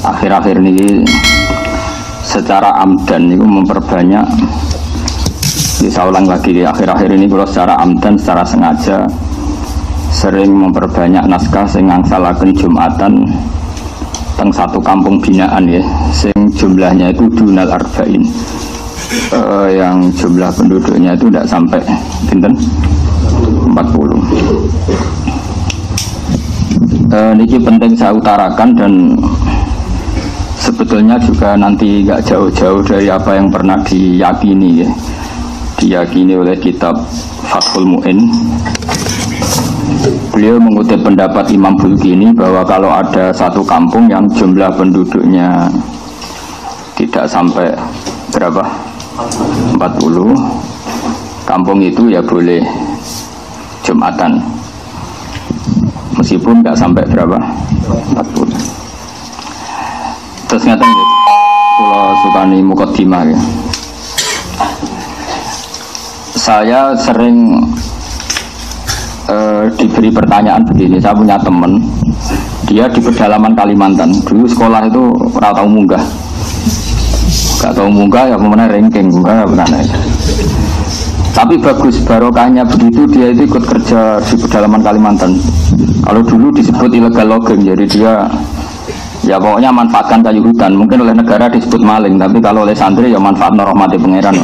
akhir-akhir ini secara amdan itu memperbanyak. Saya ulang lagi, akhir-akhir ini kalau secara amdan, secara sengaja sering memperbanyak naskah sing ngangsalaken Jumatan teng satu kampung binaan ya, sing jumlahnya itu dunal arba'in, yang jumlah penduduknya itu tidak sampai pinten 40. Niki penting saya utarakan dan sebetulnya juga nanti nggak jauh-jauh dari apa yang pernah diyakini ya. Diyakini oleh kitab Fathul Mu'in. Beliau mengutip pendapat Imam Bulkini bahwa kalau ada satu kampung yang jumlah penduduknya tidak sampai berapa 40, kampung itu ya boleh Jumatan meskipun nggak sampai berapa 40. Terus ngatain ya, kalau sukani mukaddimah ya. Saya sering diberi pertanyaan begini. Saya punya teman, dia di pedalaman Kalimantan. Dulu sekolah itu ora tahu munggah, gak tahu munggah ya pemenang ranking munggah benar. Tapi bagus barokahnya begitu, dia itu ikut kerja di pedalaman Kalimantan. Kalau dulu disebut illegal logging, jadi dia ya pokoknya manfaatkan kayu hutan. Mungkin oleh negara disebut maling, tapi kalau oleh santri ya manfaat rahmati pangeran.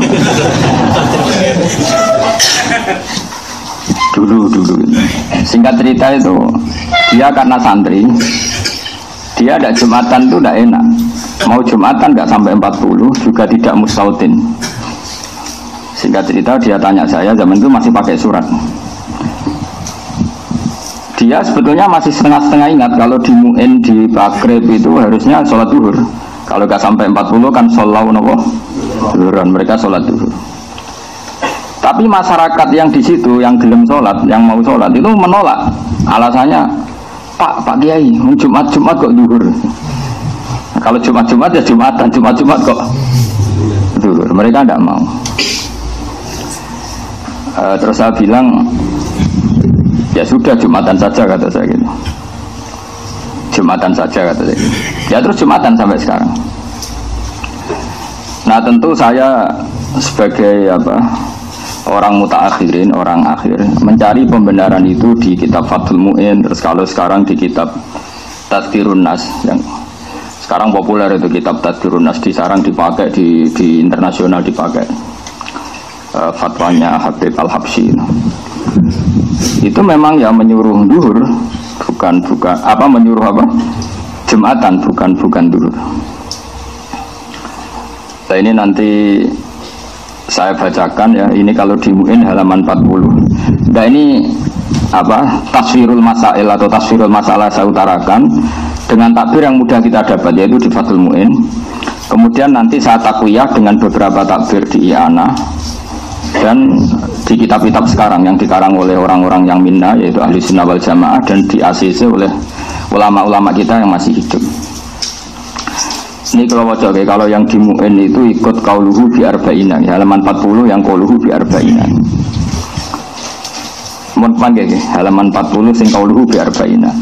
Dulu singkat cerita itu, dia karena santri, dia ada Jumatan itu tidak enak. Mau Jumatan nggak sampai 40, juga tidak mustautin. Singkat cerita dia tanya saya, zaman itu masih pakai surat. Dia sebetulnya masih setengah-setengah ingat kalau di Mu'in, di Bakrib itu harusnya sholat duhur. Kalau nggak sampai 40 kan sholat duhuran, mereka sholat duhur. Tapi masyarakat yang di situ, yang gelem sholat, yang mau sholat itu menolak. Alasannya, Pak Kiai, Jumat kok duhur. Nah, kalau Jumat ya Jumatan, Jumat kok duhur. Mereka tidak mau. Terus saya bilang, ya sudah Jumatan saja kata saya gitu. Jumatan saja kata saya gitu. Ya terus Jumatan sampai sekarang. Nah tentu saya sebagai orang mutaakhirin, orang akhir, mencari pembenaran itu di kitab Fathul Mu'in. Terus kalau sekarang di kitab Tadhkirun Nas, yang sekarang populer itu kitab Tadhkirun Nas, disarang dipakai di internasional dipakai. Fatwanya Habib Al-Habsyi itu memang ya menyuruh duhur, bukan menyuruh Jumatan, bukan duhur. Nah ini nanti saya bacakan ya, ini kalau di Mu'in halaman 40. Nah ini tasfirul masail atau tasfirul masalah saya utarakan dengan takbir yang mudah kita dapat, yaitu di Fathul Mu'in. Kemudian nanti saya takwiyah dengan beberapa takbir di I'anah dan di kitab-kitab sekarang yang dikarang oleh orang-orang yang minna, yaitu ahli sunnah wal jamaah, dan di ACC oleh ulama-ulama kita yang masih hidup. Ini kalau wajah, kalau yang di Mu'in itu ikut qauluhu bi arba'ina, halaman 40 yang qauluhu bi arba'ina. Mun panggil halaman 40 sing qauluhu bi arba'ina.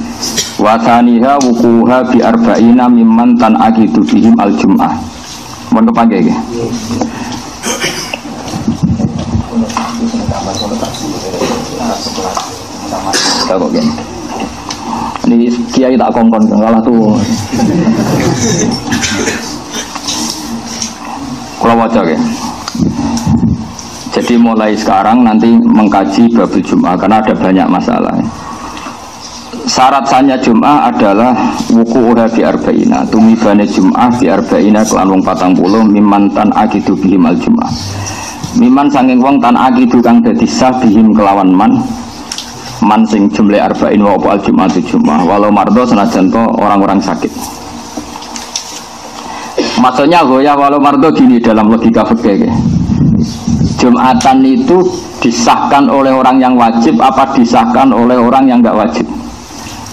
Wa thaniha wuquha bi arba'ina mimman tan'aqidu bihim al-jum'ah. Mun panggil nggih. Ini kiai tak kongkon kalah tuh. Kalau wajah ya. Jadi mulai sekarang nanti mengkaji babul Jum'ah karena ada banyak masalah. Syarat sahnya Jum'ah adalah wuku'uha bi arba'ina, tumibane Jum'ah bi arba'ina kelan wong 40 mimman tan aqidu bihim al Jum'ah. Miman sanging wong tan aqidu kang dadi sah bihim kelawan man sing jumlah arba'in wa al Jum'atu Jum'ah walau mardo senajan to orang-orang sakit. Maksudnya goya walau mardo gini dalam logika fikih. Jumatan itu disahkan oleh orang yang wajib apa disahkan oleh orang yang enggak wajib?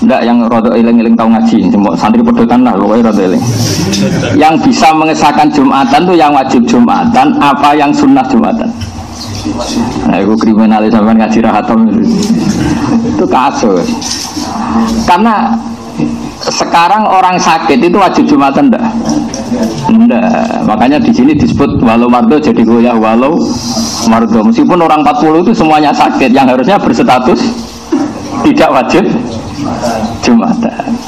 Enggak, yang rada eling-eling tau ngaji, cuma santri pedotan lah pokoknya rada eling. Yang bisa mengesahkan Jumatan itu yang wajib Jumatan apa yang sunnah Jumatan? Nah, itu kriminalis sampean ngaji rahatam itu kasus. Karena sekarang orang sakit itu wajib Jumatan enggak? Enggak. Makanya di sini disebut walau mardo jadi goyah walau mardo. Meskipun orang 40 itu semuanya sakit, yang harusnya berstatus tidak wajib Jumatan.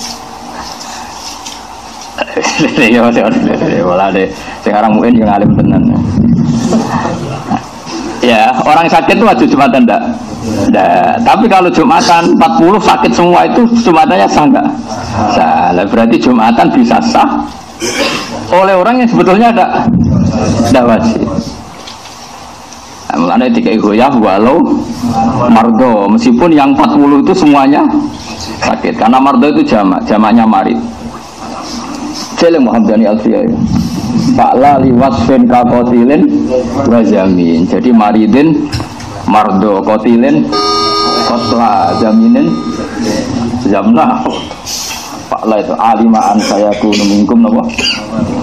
Sekarang mungkin yang alim tenan. Ya, orang sakit itu wajib Jumatan enggak? Nah, tapi kalau Jumatan 40 sakit semua itu Jumatannya sah enggak? Salah, berarti Jumatan bisa sah oleh orang yang sebetulnya enggak wajib. Nah, mulanya dikai goyah walau mardo, meskipun yang 40 itu semuanya sakit, karena mardo itu jamaknya marid. Jele Muhammadani Alfiyah Fa'la liwasfin kakotilin wajamin. Jadi maridin mardo, kotilin kotla, jaminin jamna. Fa'la itu alimaan saya kunu minkum nopo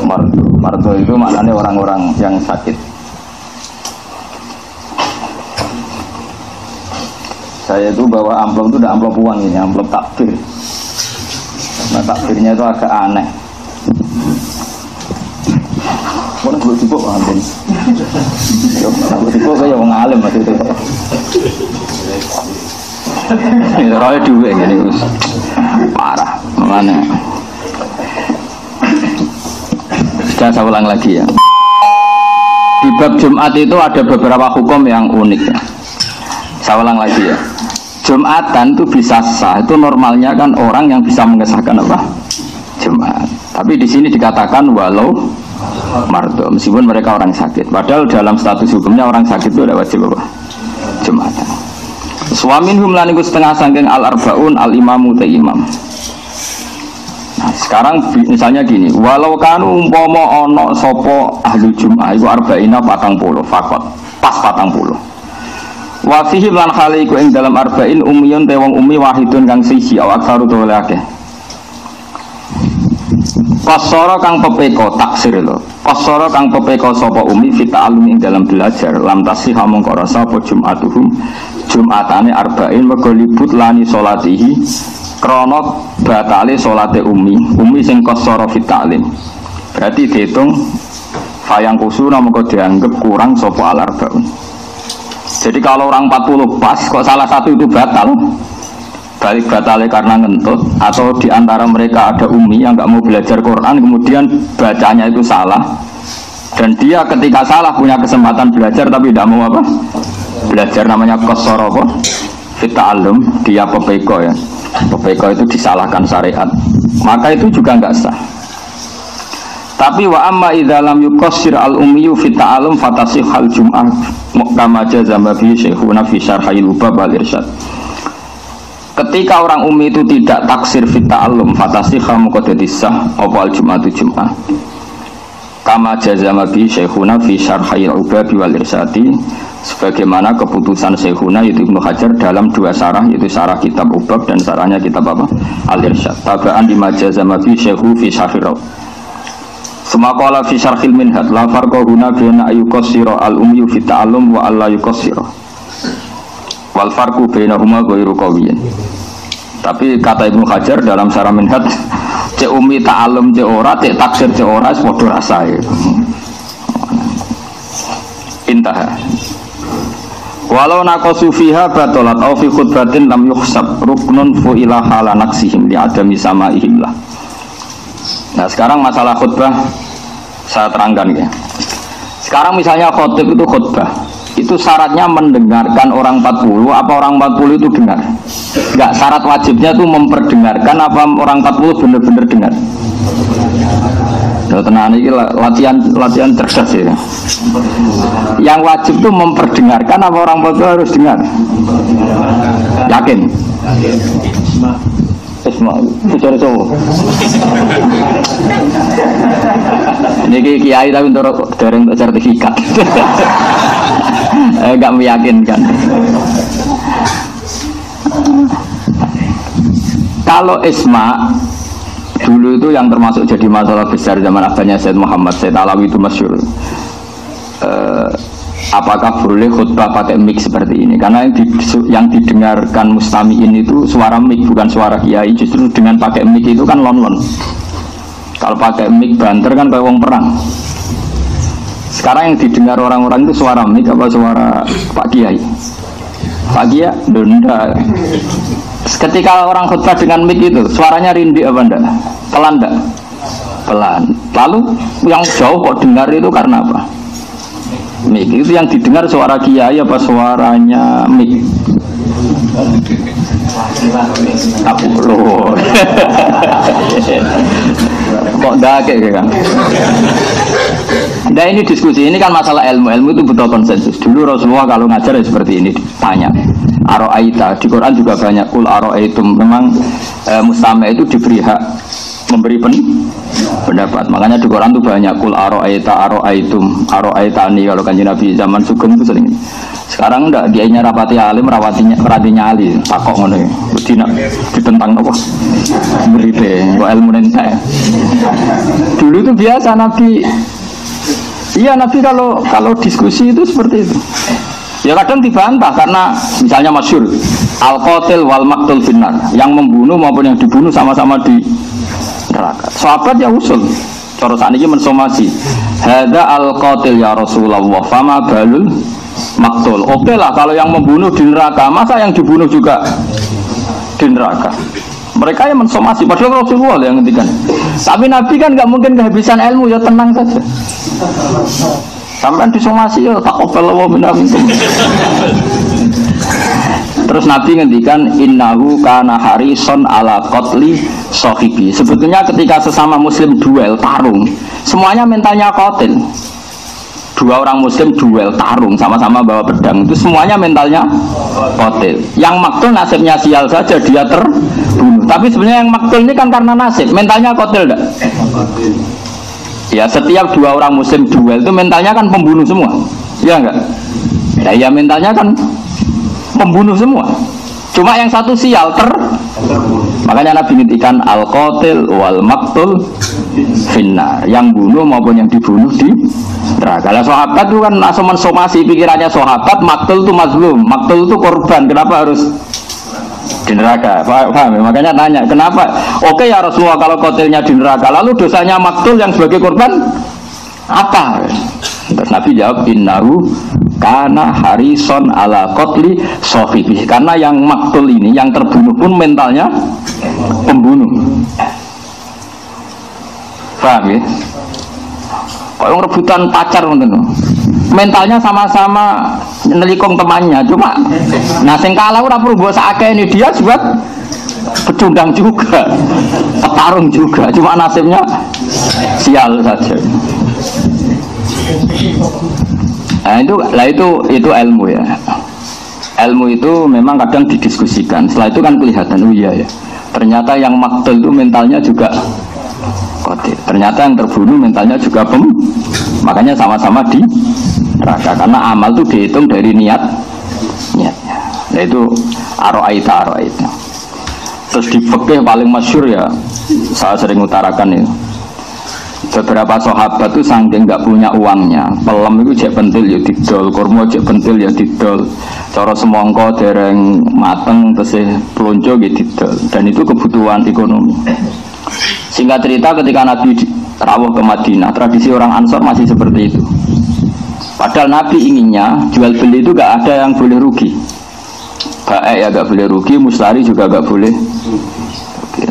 mardo. Mardo itu maknanya orang-orang yang sakit. Saya itu bawa amplop itu udah amplop uang ini, amplop takbir. Nah takbirnya itu agak aneh. Mana belum cukup ampun. Yo, belum cukup kayak orang alim maksud itu. Ini roy dua ini us parah. Mana? Sudah saya ulang lagi ya. Di bab Jumat itu ada beberapa hukum yang unik ya. Saya ulang lagi ya. Jumatan itu bisa sah, itu normalnya kan orang yang bisa mengesahkan apa? Jumat. Tapi di sini dikatakan walau mardo, meskipun mereka orang sakit. Padahal dalam status hukumnya orang sakit itu ada wajib apa? Jumatan. Suamin humlan iku setengah sangking al-arbaun al-imamu te imam. Nah, sekarang misalnya gini, walau kanu umpama ana sapa ahli Jumat iku arba'ina 40 fakot, pas 40. Wa fihi lan khali iku ing dalam arba'in umiyun te wong umi wahidun kang siji awak saru to akeh. Kosoro kang pepeko taksir lho. Kosoro kang pepeko sapa umi fita alum ing dalam belajar lam tasih mongko rasa apa Jumatuhum Jumatane arba'in mergo libut lani salatihi krana batale salate umi sing kosoro fita alim. Berarti dihitung fayang kusuna mongko dianggap kurang sapa al arba'un. Jadi kalau orang 40 pas kok salah satu itu batal, balik batalnya karena ngentut, atau diantara mereka ada umi yang nggak mau belajar Quran kemudian bacanya itu salah, dan dia ketika salah punya kesempatan belajar tapi tidak mau apa belajar, namanya kosoropo fita'alum, dia pepeko ya, pepeko itu disalahkan syariat, maka itu juga nggak sah. Tapi wa amma idza lam yuqassir al ummiyu fi ta'allum fatasih al jum'ah kama jazama bi syekhuna fi syarhil ubab al irsyad. Ketika orang ummi itu tidak taksir fi ta'allum fatasih maka dadi sah apa al jum'atu jum'ah. Kama jazama bi syekhuna fi syarhil ubab wal irsyadi, sebagaimana keputusan syekhuna yaitu Ibnu Hajar dalam dua syarah, yaitu syarah kitab ubab dan syarahnya kitab apa? Al irsyad. Tabaan di majazama bi syekhu fi syarhil Semakala fi syarhil minhad la farqa huna baina ayuqassira al-ummi fi ta'allum wa alla yuqassira. Wal farqu bainahuma ghairu qawiyyin. Tapi kata Ibnu Hajar dalam syarah minhad, cek ummi ta'allum cek ora, cek taksir cek ora padha rasae. Intah. Walau naqasu fiha batalat aw fi khutbatin lam yuhsab ruknun fu ila hala naqsihim li adami samaihim lah. Nah sekarang masalah khutbah saya terangkan ya. Sekarang misalnya khutbah itu khutbah, itu syaratnya mendengarkan orang 40 apa orang 40 itu dengar? Enggak, syarat wajibnya itu memperdengarkan apa orang 40 benar-benar dengar? Tenang ini latihan cerdas ya. Yang wajib itu memperdengarkan apa orang 40 harus dengar? Yakin? Ismail, bicara cowok. Ini kiai tapi untuk dereng untuk sertifikat. Enggak meyakinkan. Kalau Isma dulu itu yang termasuk jadi masalah besar zaman abadnya Sayyid Muhammad Sayyid Alawi itu masyhur. apakah boleh khutbah pakai mic seperti ini? Karena yang didengarkan mustami'in itu suara mic, bukan suara kiai. Justru dengan pakai mic itu kan lon-lon. Kalau pakai mic banter kan kayak wong perang. Sekarang yang didengar orang-orang itu suara mic apa suara Pak Kiai? Pak Kiai, enggak. Ketika orang khutbah dengan mic itu, suaranya rindih apa enggak? Pelan enggak? Pelan. Lalu yang jauh kok dengar itu karena apa? Mic itu yang didengar suara kiai apa suaranya mic? Aku loh. Kok dake kan? Nah ini diskusi, ini kan masalah ilmu itu butuh konsensus. Dulu Rasulullah kalau ngajar ya seperti ini, tanya Aro'aita, di Quran juga banyak kul aro'aitum. Memang mustami' itu diberi hak memberi pendapat. Makanya di Quran itu banyak kul aro'aitum, aro'aitani. Kalau Kanjeng Nabi zaman Sugeng itu sering. Sekarang enggak, dianya rapati alim, rapatinya ali, takok ngono ya. Ditentang apa? Berite, kok ilmu nentek. Dulu itu biasa Nabi. Iya Nabi kalau diskusi itu seperti itu. Ya kadang dibantah karena misalnya masyhur al-qatil wal maqtul finnar, yang membunuh maupun yang dibunuh sama-sama di neraka. Sahabat ya usul. Cara sakniki mensomasi. Hadza al-qatil ya Rasulullah, fama balul maktul. Oke lah kalau yang membunuh di neraka, masa yang dibunuh juga di neraka? Mereka yang mensomasi, padahal Rasulullah yang ngendikan. Tapi Nabi kan nggak mungkin kehabisan ilmu, ya tenang saja. Sampai disomasi ya taqabbalallahu minna minkum. Terus Nabi ngendikan innahu kana harison ala qatli sahibi. Sebetulnya ketika sesama muslim duel tarung, semuanya mentalnya qatil. Dua orang muslim duel tarung sama-sama bawa pedang, itu semuanya mentalnya qatil. Yang maktul nasibnya sial saja, dia terbunuh. Tapi sebenarnya yang maktul ini kan karena nasib, mentalnya qatil enggak? Ya setiap dua orang muslim duel itu mentalnya kan pembunuh semua. Ya enggak? Ya mentalnya kan pembunuh semua. Cuma yang satu sial makanya Nabi ngintikan al-qatil wal maktul finnar, yang bunuh maupun yang dibunuh di neraka. Kalau sahabat itu kan langsung mensomasi pikirannya sahabat, maktul itu mazlum, maktul itu korban, kenapa harus di neraka? Paham ya? Makanya tanya, kenapa? Oke ya Rasulullah kalau qatilnya di neraka, lalu dosanya maktul yang sebagai korban apa? Terus Nabi jawab innahu karena harison ala qatli sahibi, karena yang maktul ini, yang terbunuh pun mentalnya pembunuh. Paham ya? Kalau rebutan pacar mentalnya sama-sama nelikong temannya, cuma nah sing kalah ora perlu mbok sakake ini, dia juga pecundang juga, petarung juga, cuma nasibnya sial saja. Nah itu ilmu ya. Ilmu itu memang kadang didiskusikan. Setelah itu kan kelihatan, oh iya ya. Ternyata yang maktul itu mentalnya juga qatil. Ternyata yang terbunuh mentalnya juga makanya sama-sama di neraka. Karena amal itu dihitung dari niatnya. Nah itu aro'aita. Terus di fikih paling masyhur ya, saya sering utarakan itu. Beberapa sahabat itu saking nggak punya uangnya, pelem itu cek pentil ya didol, kurma cek pentil ya didol, cara semongko dereng mateng tesih pelonco ya didol, dan itu kebutuhan ekonomi. Singkat cerita ketika Nabi rawuh ke Madinah, tradisi orang Ansor masih seperti itu. Padahal Nabi inginnya jual beli itu nggak ada yang boleh rugi, baik ya nggak boleh rugi, mustari juga nggak boleh.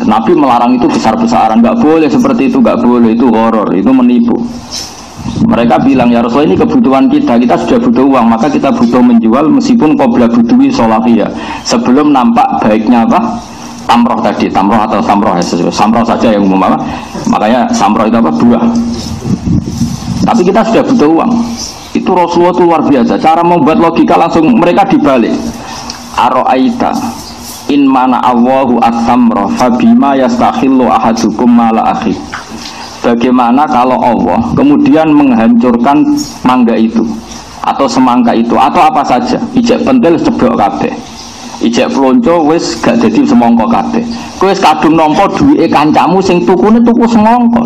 Nabi melarang itu besar-besaran, nggak boleh seperti itu, nggak boleh, itu horor, itu menipu. Mereka bilang ya Rasulullah ini kebutuhan kita sudah butuh uang, maka kita butuh menjual meskipun qabla butuhi sholahiyah, sebelum nampak baiknya apa? Tamroh tadi, tamroh atau samroh ya, samroh saja yang umum apa? Makanya samroh itu apa? Buah. Tapi kita sudah butuh uang. Itu Rasulullah itu luar biasa, cara membuat logika langsung mereka dibalik. Aro'aita in mana Allahu at-tamra fabima yastakhillu ahadukum mala akhi. Bagaimana kalau Allah kemudian menghancurkan mangga itu atau semangka itu atau apa saja, ijek pentil ceblok kabeh, ijek pelonco wis gak dadi semangka kabeh, kowe wis kadung nampa duwike kancamu sing tukune tuku semangka.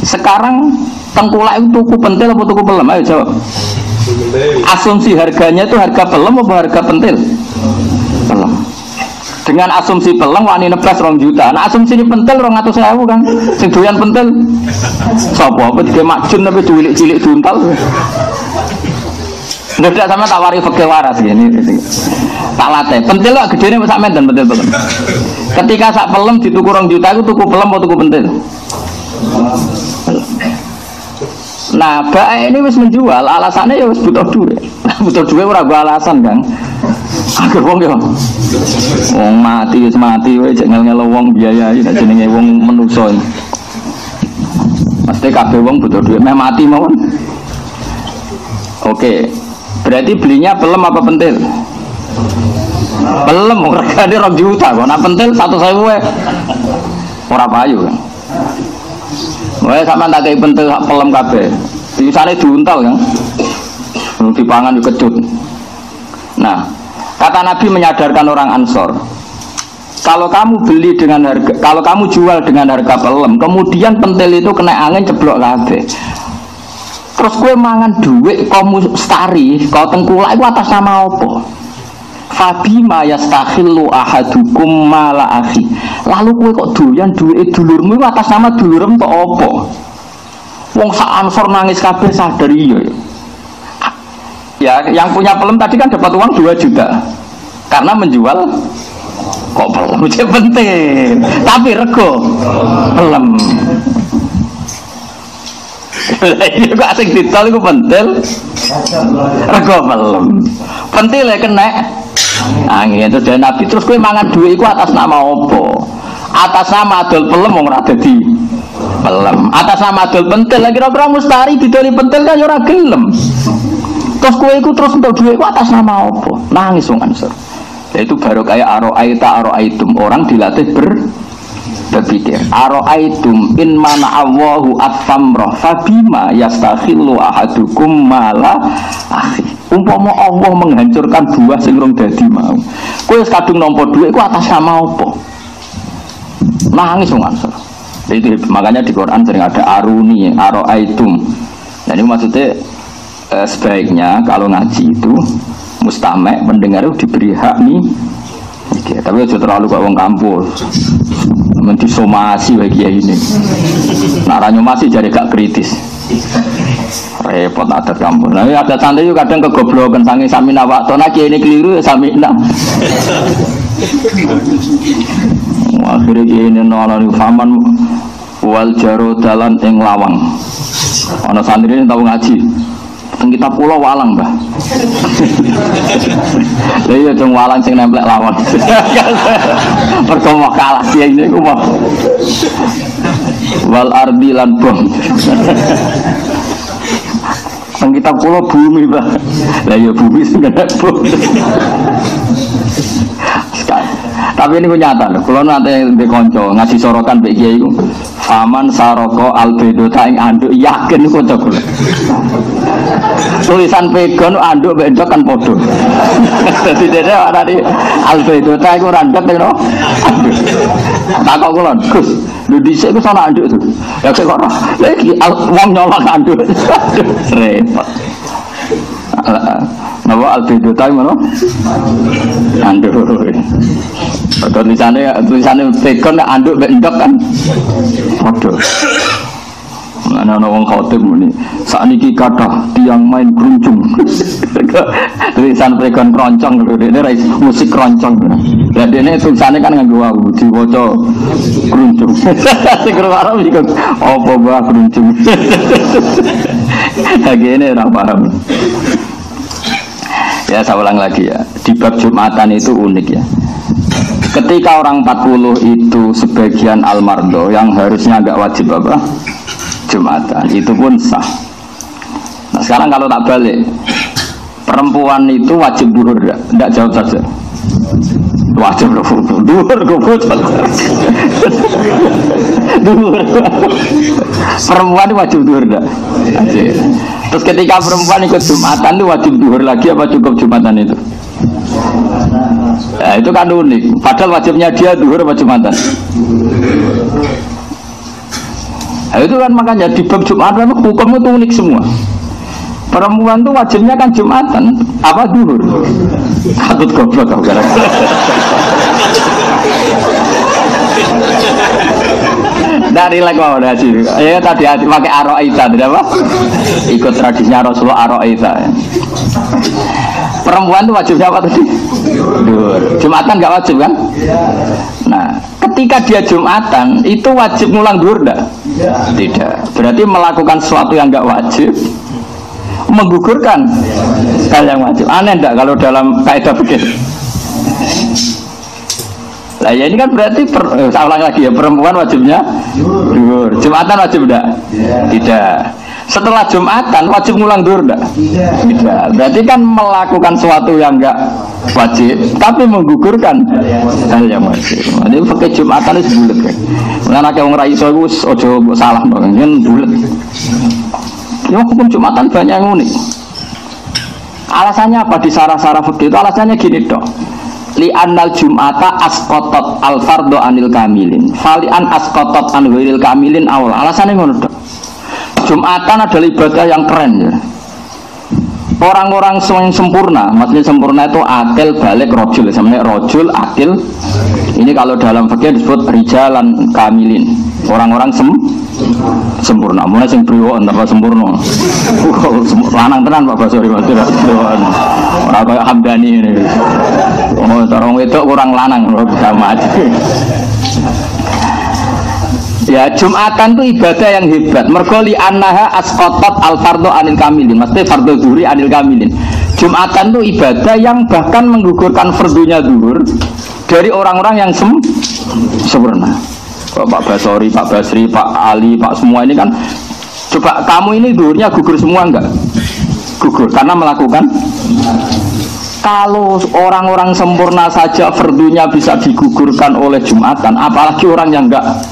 Sekarang tengkulak itu tuku pentil apa tuku pelem? Ayo jawab. Asumsi harganya itu harga pelem apa harga pentil? Pelem. Dengan asumsi pelem wani neblas 2 juta. Nah asumsi ini pentil 200.000 kan. Sing doyan pentil. Sapa apa dike makjun tapi cilik-cilik duntal. Ndak sama tak wari fikih waras gini. Tak latih. Pentil kok gedene sak menten pentil pelem. Ketika sak pelem dituku 2 juta iku tuku pelem apa tuku pentil? Nah, bae ini wis menjual, alasannya ya wis butuh duit. Butuh duit ora go alasan, Kang. Agar wong yo. Wong mati wis mati wae jek ngel-ngelo wong biayai nek jenenge wong menungso. Mesti kabeh wong butuh duit, meh mati mawon. Oke. Berarti belinya pelem apa pentil? Pelem regane 2 juta kok. Nek pentil 100.000 wae. Ora payu, Kang. Wae sampean tak kei pentil sak pelem kabeh. Bisane diuntal kan. Dipangan dikecut. Nah, kata Nabi menyadarkan orang Ansor. Kalau kamu beli dengan harga, kalau kamu jual dengan harga pelem, kemudian pentil itu kena angin ceblok kabeh. Terus kowe mangan duit kamu stari, kau tengkulak itu atas nama apa? Fabima yastakhillu ahadukum mala akhi. Lalu kowe kok doyan duit dulurmu itu atas nama dulurem kok apa? Wong sak Ansor nangis kabeh sadar iya. Ya, yang punya pelem tadi kan dapat uang 2 juta. Karena menjual kok pelem itu penting. Tapi rego pelem. Ini kok asing ditol itu pentil. Rego pelem. Pentil ya kena angin itu dari Nabi. Terus kowe mangan duit itu atas nama opo? Atas nama adol pelem wong ora dadi pelem. Atas nama adol pentil lagi kira-kira mustari didoli pentil kan ora gelem. Terus kowe iku terus untuk duit iku atas nama opo? Nangis wong Ansor. Yaitu baru kayak aroaitum orang dilatih berpikir. Aroaitum in mana Allahu atfamroh fabima yastakhillu ahadukum mala akhi. Umpama Allah menghancurkan buah sing rong dadi mau. Kowe wis kadung nampa dhuwit iku atas nama apa? Nangis wong Ansor. Itu makanya di Quran sering ada aruni, aroaitum. Nah ini maksudnya sebaiknya kalau ngaji itu mustamek pendengar itu diberi hak nih. Oke, tapi aja terlalu kok wong kampus. Mendisomasi bagi ini. Naranya masih jadi gak kritis. Repot adat kampus. Nah, ada santri juga kadang kegoblokan saking samina waktona kiai ini keliru ya samina. Akhirnya kiai ini nolani faman wal jaro dalan ing lawang. Ana santri ini tahu ngaji. Kita pulau walang bah. Iya dong walang sing nemplek lawan. Pertama kalah dia ini kumah. Wal ardi lan bom. Kita pulau bumi bah. Lah ya bumi sing kena bom. Tapi ini nyata loh. Kalau nanti di konco ngasih sorokan bagi kiai itu, faman saroko albedo taing anduk yakin konco kula. Tulisan pegon anduk bendok kan podo. Jadi dia ada di albedo taing randek itu, anduk. Tak kau kulon, Gus, lu di sini sana anduk tu. Ya saya kau lagi uang nyolong anduk, repot. Nawa albedo taing mana? Anduk. Tulisannya pegon anduk bendok kan waduh ana wong khotib muni sakniki kathah tiyang main gruncung tulisan pegon kroncong lho dene musik kroncong lha dene tulisannya kan nganggo wawu diwaca gruncung sing karo iki apa wae gruncung agene ora paham ya saya ulang lagi ya di bab Jumatan itu unik ya. Ketika orang 40 itu sebagian almardo yang harusnya agak wajib apa? Jumatan, itu pun sah. Nah sekarang kalau tak balik, perempuan itu wajib duhur tidak jawab saja. Wajib duhur, duhur. Perempuan wajib duhur tidak? Terus ketika perempuan ikut Jumatan itu wajib duhur lagi apa cukup Jumatan itu? Nah, itu kan unik. Padahal wajibnya dia duhur apa Jumatan. Nah, itu kan makanya di bab Jumatan hukumnya itu unik semua. Perempuan tuh wajibnya kan Jumatan, apa duhur? Katut goblok kau gara-gara. Dari lagi mau ada sih. Ya tadi pakai aroita, tidak apa? Ikut tradisinya Rasulullah aroita. Perempuan tuh wajibnya apa tadi? Duhur. Jumatan nggak wajib kan? Nah, ketika dia Jumatan itu wajib ngulang duhur enggak? Tidak. Berarti melakukan sesuatu yang nggak wajib, menggugurkan hal yang wajib. Aneh enggak kalau dalam kaidah fikih? Lah ya ini kan berarti saya ulang lagi ya, perempuan wajibnya duhur. Jumatan wajib enggak? Tidak. Setelah Jumatan wajib ngulang duhur enggak? Tidak. Berarti kan melakukan sesuatu yang enggak wajib tapi menggugurkan hal yang wajib. Jadi pakai Jumatan itu bulet kan. Lan akeh wong ra iso iku aja salah kok, yen bulet. Ya hukum Jumatan banyak yang unik. Alasannya apa di sarah-sarah fikih itu? Alasannya gini dok. Li annal Jum'ata asqatat al fardhu anil kamilin. Fali an asqatat an ghairil kamilin awal. Alasannya ngono dok. Jumatan adalah ibadah yang keren ya. Orang-orang yang sempurna, maksudnya sempurna itu akil, balik, rojul, sebenarnya rojul, akil. Ini kalau dalam fikih disebut rijalan kamilin. Orang-orang sempurna. Mulai sing priwo antara sempurna. Lanang tenan Pak Basori Mas. Ora kaya Hamdani ini. Oh, orang itu kurang lanang sama aja. Ya Jumatan itu ibadah yang hebat. Mergo li annaha asqatat al fardhu anil kamilin. Maksudnya fardhu zuhri anil kamilin. Jumatan itu ibadah yang bahkan menggugurkan fardunya zuhur dari orang-orang yang sempurna. Pak Basori, Pak Basri, Pak Ali, Pak semua ini kan, coba kamu ini zuhurnya gugur semua enggak? Gugur karena melakukan. Kalau orang-orang sempurna saja fardunya bisa digugurkan oleh Jumatan, apalagi orang yang enggak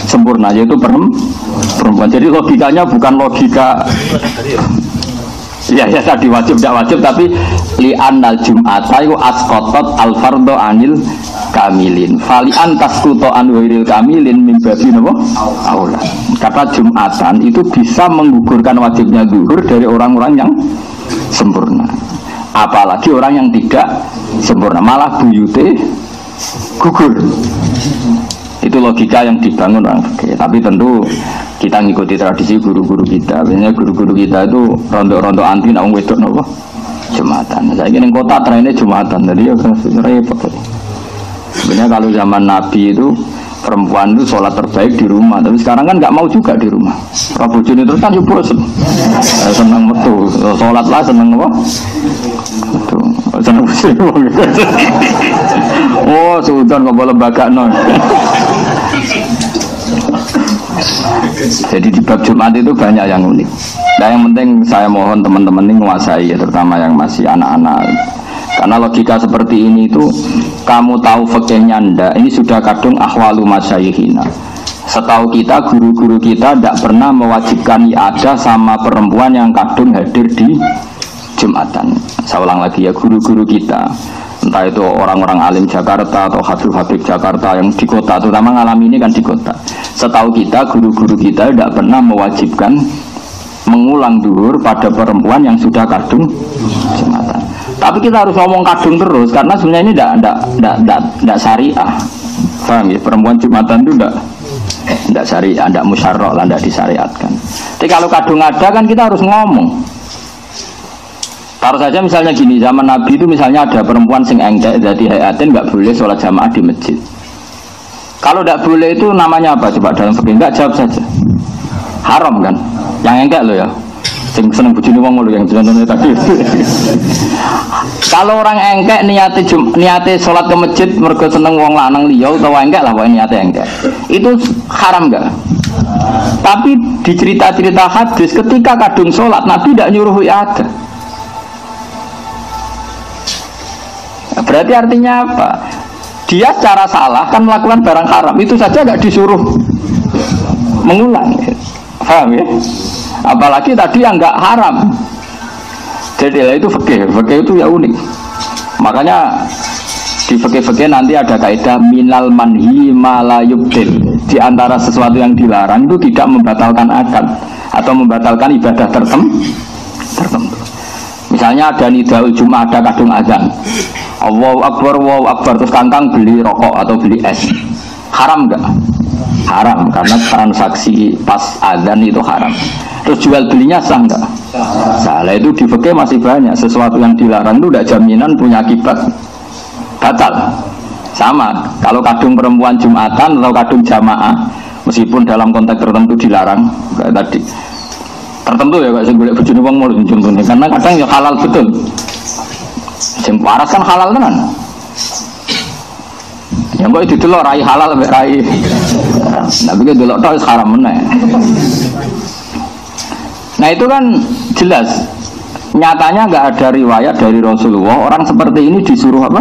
sempurna, yaitu perempuan. Jadi logikanya bukan logika ya tadi wajib tidak wajib, tapi li annal Jum'ata iku asqatat al fardhu anil kamilin fali an tasqutu an ghairil kamilin min babi napa aula. Kata Jum'atan itu bisa menggugurkan wajibnya zuhur dari orang-orang yang sempurna, apalagi orang yang tidak sempurna, malah buyute gugur. Itu logika yang dibangun orang fikih. Tapi tentu kita ngikuti tradisi guru-guru kita. Biasanya guru-guru kita itu rontok-rontok anti nak wong wedok napa? Jumatan. Saya ingin kota trennya Jumatan. Jadi ya repot. Sebenarnya kalau zaman Nabi itu perempuan itu sholat terbaik di rumah. Tapi sekarang kan nggak mau juga di rumah. Kalau bojone terus kan yo bosen. Seneng metu. Sholat lah seneng apa? Metu. Seneng sih. Oh, sudah kok lembaga non. Jadi di bab Jumat itu banyak yang unik. Nah yang penting saya mohon teman-teman ini menguasai ya, terutama yang masih anak-anak. Karena logika seperti ini itu kamu tahu fikihnya ndak, ini sudah kadung ahwalu masyayikhina. Setahu kita guru-guru kita tidak pernah mewajibkan ada sama perempuan yang kadung hadir di Jumatan. Saya ulang lagi ya, guru-guru kita, entah itu orang-orang alim Jakarta atau habib-habib Jakarta yang di kota, terutama ngalami ini kan di kota. Setahu kita guru-guru kita tidak pernah mewajibkan mengulang duhur pada perempuan yang sudah kadung Jumatan. Tapi kita harus ngomong kadung terus karena sebenarnya ini tidak syariah. Paham ya? Perempuan Jumatan itu tidak syariah, tidak musyarrah lah, tidak disyariatkan. Tapi kalau kadung ada kan kita harus ngomong. Taruh saja misalnya gini, zaman Nabi itu misalnya ada perempuan sing engkek jadi hayatin nggak boleh sholat jamaah di masjid. Kalau tidak boleh itu namanya apa? Coba dalam fikih enggak, jawab saja. Haram kan? Yang engkek lo ya. Sing seneng bojone wong lho yang contohnya tadi. Kalau orang engkek niate sholat ke masjid mergo seneng wong lanang liya utawa engkek lah pokoke niate engkek. Itu haram enggak? Tapi di cerita-cerita hadis ketika kadung sholat Nabi tidak nyuruh ada. Berarti artinya apa? Dia secara salah kan melakukan barang haram, itu saja nggak disuruh mengulang. Paham ya? Apalagi tadi yang nggak haram. Jadi itu fikih itu ya unik. Makanya di fikih nanti ada kaidah minal manhi ma la yubtil. Di antara sesuatu yang dilarang itu tidak membatalkan akad atau membatalkan ibadah tertentu. Misalnya ada nidaul Jumat, ada kadung azan. Allahu Akbar, terus kangkang beli rokok atau beli es. Haram enggak? Haram, karena transaksi pas azan itu haram. Terus jual belinya sah enggak? Salah. Itu di fikih masih banyak. Sesuatu yang dilarang itu tidak jaminan punya akibat batal. Sama, kalau kadung perempuan Jumatan atau kadung jamaah, meskipun dalam konteks tertentu dilarang, kayak tadi tertentu ya kayak golek bojone wong mulu contohnya, karena kadang ya halal betul. Sing waras kan halal tenan. Yang kok didelok rai halal mek rai. Nah, begitu delok tok haram meneh. Nah, itu kan jelas. Nyatanya enggak ada riwayat dari Rasulullah orang seperti ini disuruh apa?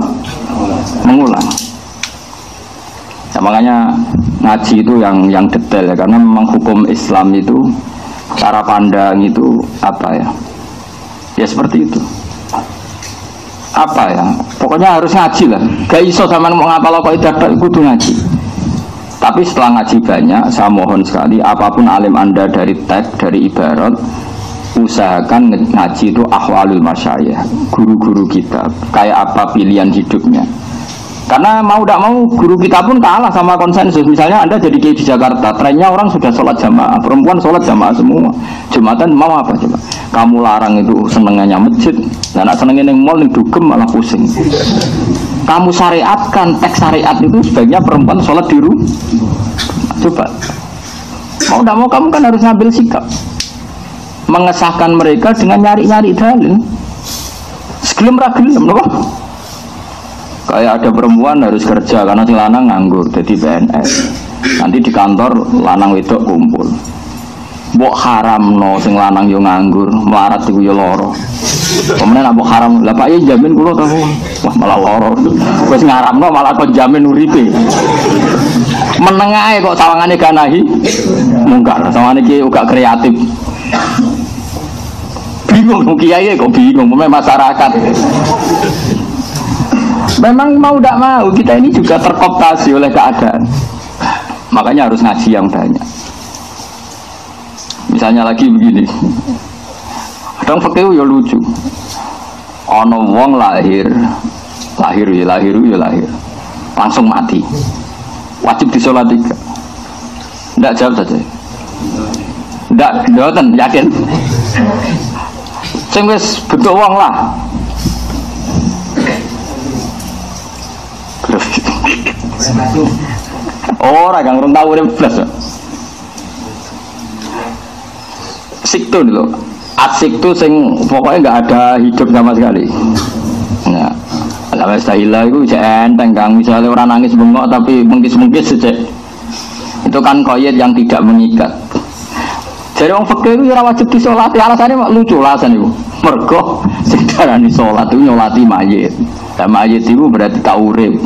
Mengulang. Ya, makanya ngaji itu yang detail ya, karena memang hukum Islam itu cara pandang itu apa ya? Ya seperti itu. Apa ya? Pokoknya harus ngaji lah. Gak iso sampean mau ngapal kaidah tok kudu ngaji. Tapi setelah ngaji banyak, saya mohon sekali apapun alim Anda dari teks, dari ibarat, usahakan ngaji itu ahwalul masyayikh, guru-guru kita, kayak apa pilihan hidupnya. Karena mau tidak mau guru kita pun kalah sama konsensus. Misalnya Anda jadi kiai di Jakarta, trennya orang sudah sholat jamaah, perempuan sholat jamaah semua. Jumatan mau apa coba? Kamu larang itu senengannya masjid, dan nak senengnya yang mall, yang dugem malah pusing. Kamu syariatkan, teks syariat itu sebaiknya perempuan sholat di rumah. Coba, mau tidak mau kamu kan harus ngambil sikap, mengesahkan mereka dengan nyari-nyari dalil. Segelem ragelem loh. Kayak ada perempuan harus kerja karena si lanang nganggur jadi PNS. Nanti di kantor lanang wedok kumpul. Mbok haram no sing lanang yo nganggur, melarat iku yo loro. Kemudian mbok haram, lah Pak ya jamin kula to. Wah malah loro. Wis ngaramno malah kok jamin uripe. Meneng ae kok sawangane ganahi. Mungkar, sawangane ki uga kreatif. Bingung kiai kok bingung masyarakat. Memang mau tidak mau kita ini juga terkooptasi oleh keadaan. Makanya harus ngaji yang banyak. Misalnya lagi begini, kadang fikih ya lucu. Ono wong lahir, langsung mati. Wajib disolat 3. Tidak jawab saja. Tidak, doten yakin. Sing wis bentuk wong lah. Orang yang orang tahu dia plus. Siktu dulu, asik tuh sing pokoknya nggak ada hidup sama sekali. Nah, kalau istilah itu enteng kang, misalnya orang nangis bengok tapi mengkis-mengkis saja. Itu kan koyet yang tidak mengikat. Jadi orang fakir itu wajib disolati. Alasannya lucu alasan itu. Mergo sekarang disolat itu nyolati mayit. Dan mayit itu berarti tak urip.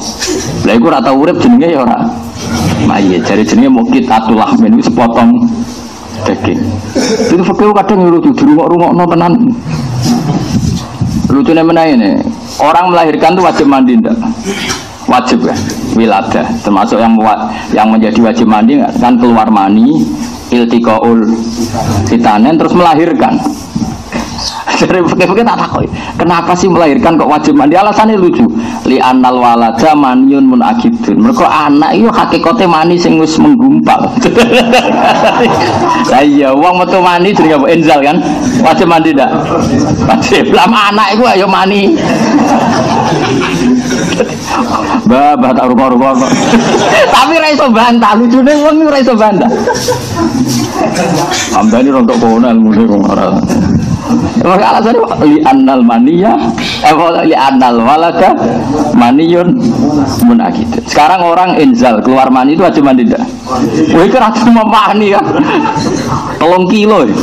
Lah iku ora tau urip jenenge ya ora mayit. Jadi jenenge mukit atulah men itu sepotong daging. Itu fakir kadang lucu dirungok-rungokno tenan. Lucunya mana ini? Orang melahirkan itu wajib mandi enggak? Wajib kan? Wiladah. Termasuk yang menjadi wajib mandi kan keluar mani, iltiqaul fitanen terus melahirkan. Dari fakir tak takoi. Kenapa sih melahirkan kok wajib mandi? Alasannya lucu. Li annal walada maniun munakidun. Mergo anak itu hakikate mani sing wis menggumpal. Lah iya wong metu mani jenenge apa enzal kan? Wajib mandi ndak? Wajib. Lah anak iku ayo mani. Bah tak rupa-rupa kok. Tapi ra iso bantah, lucune wong ora iso bantah. Amdani rontok kono ilmune kok ora. Maka alasannya li annal maniyah li annal walada maniyun munakid. Sekarang orang inzal keluar mani itu wajib mandi enggak? Wah itu ratu mani ya 3 kilo ya.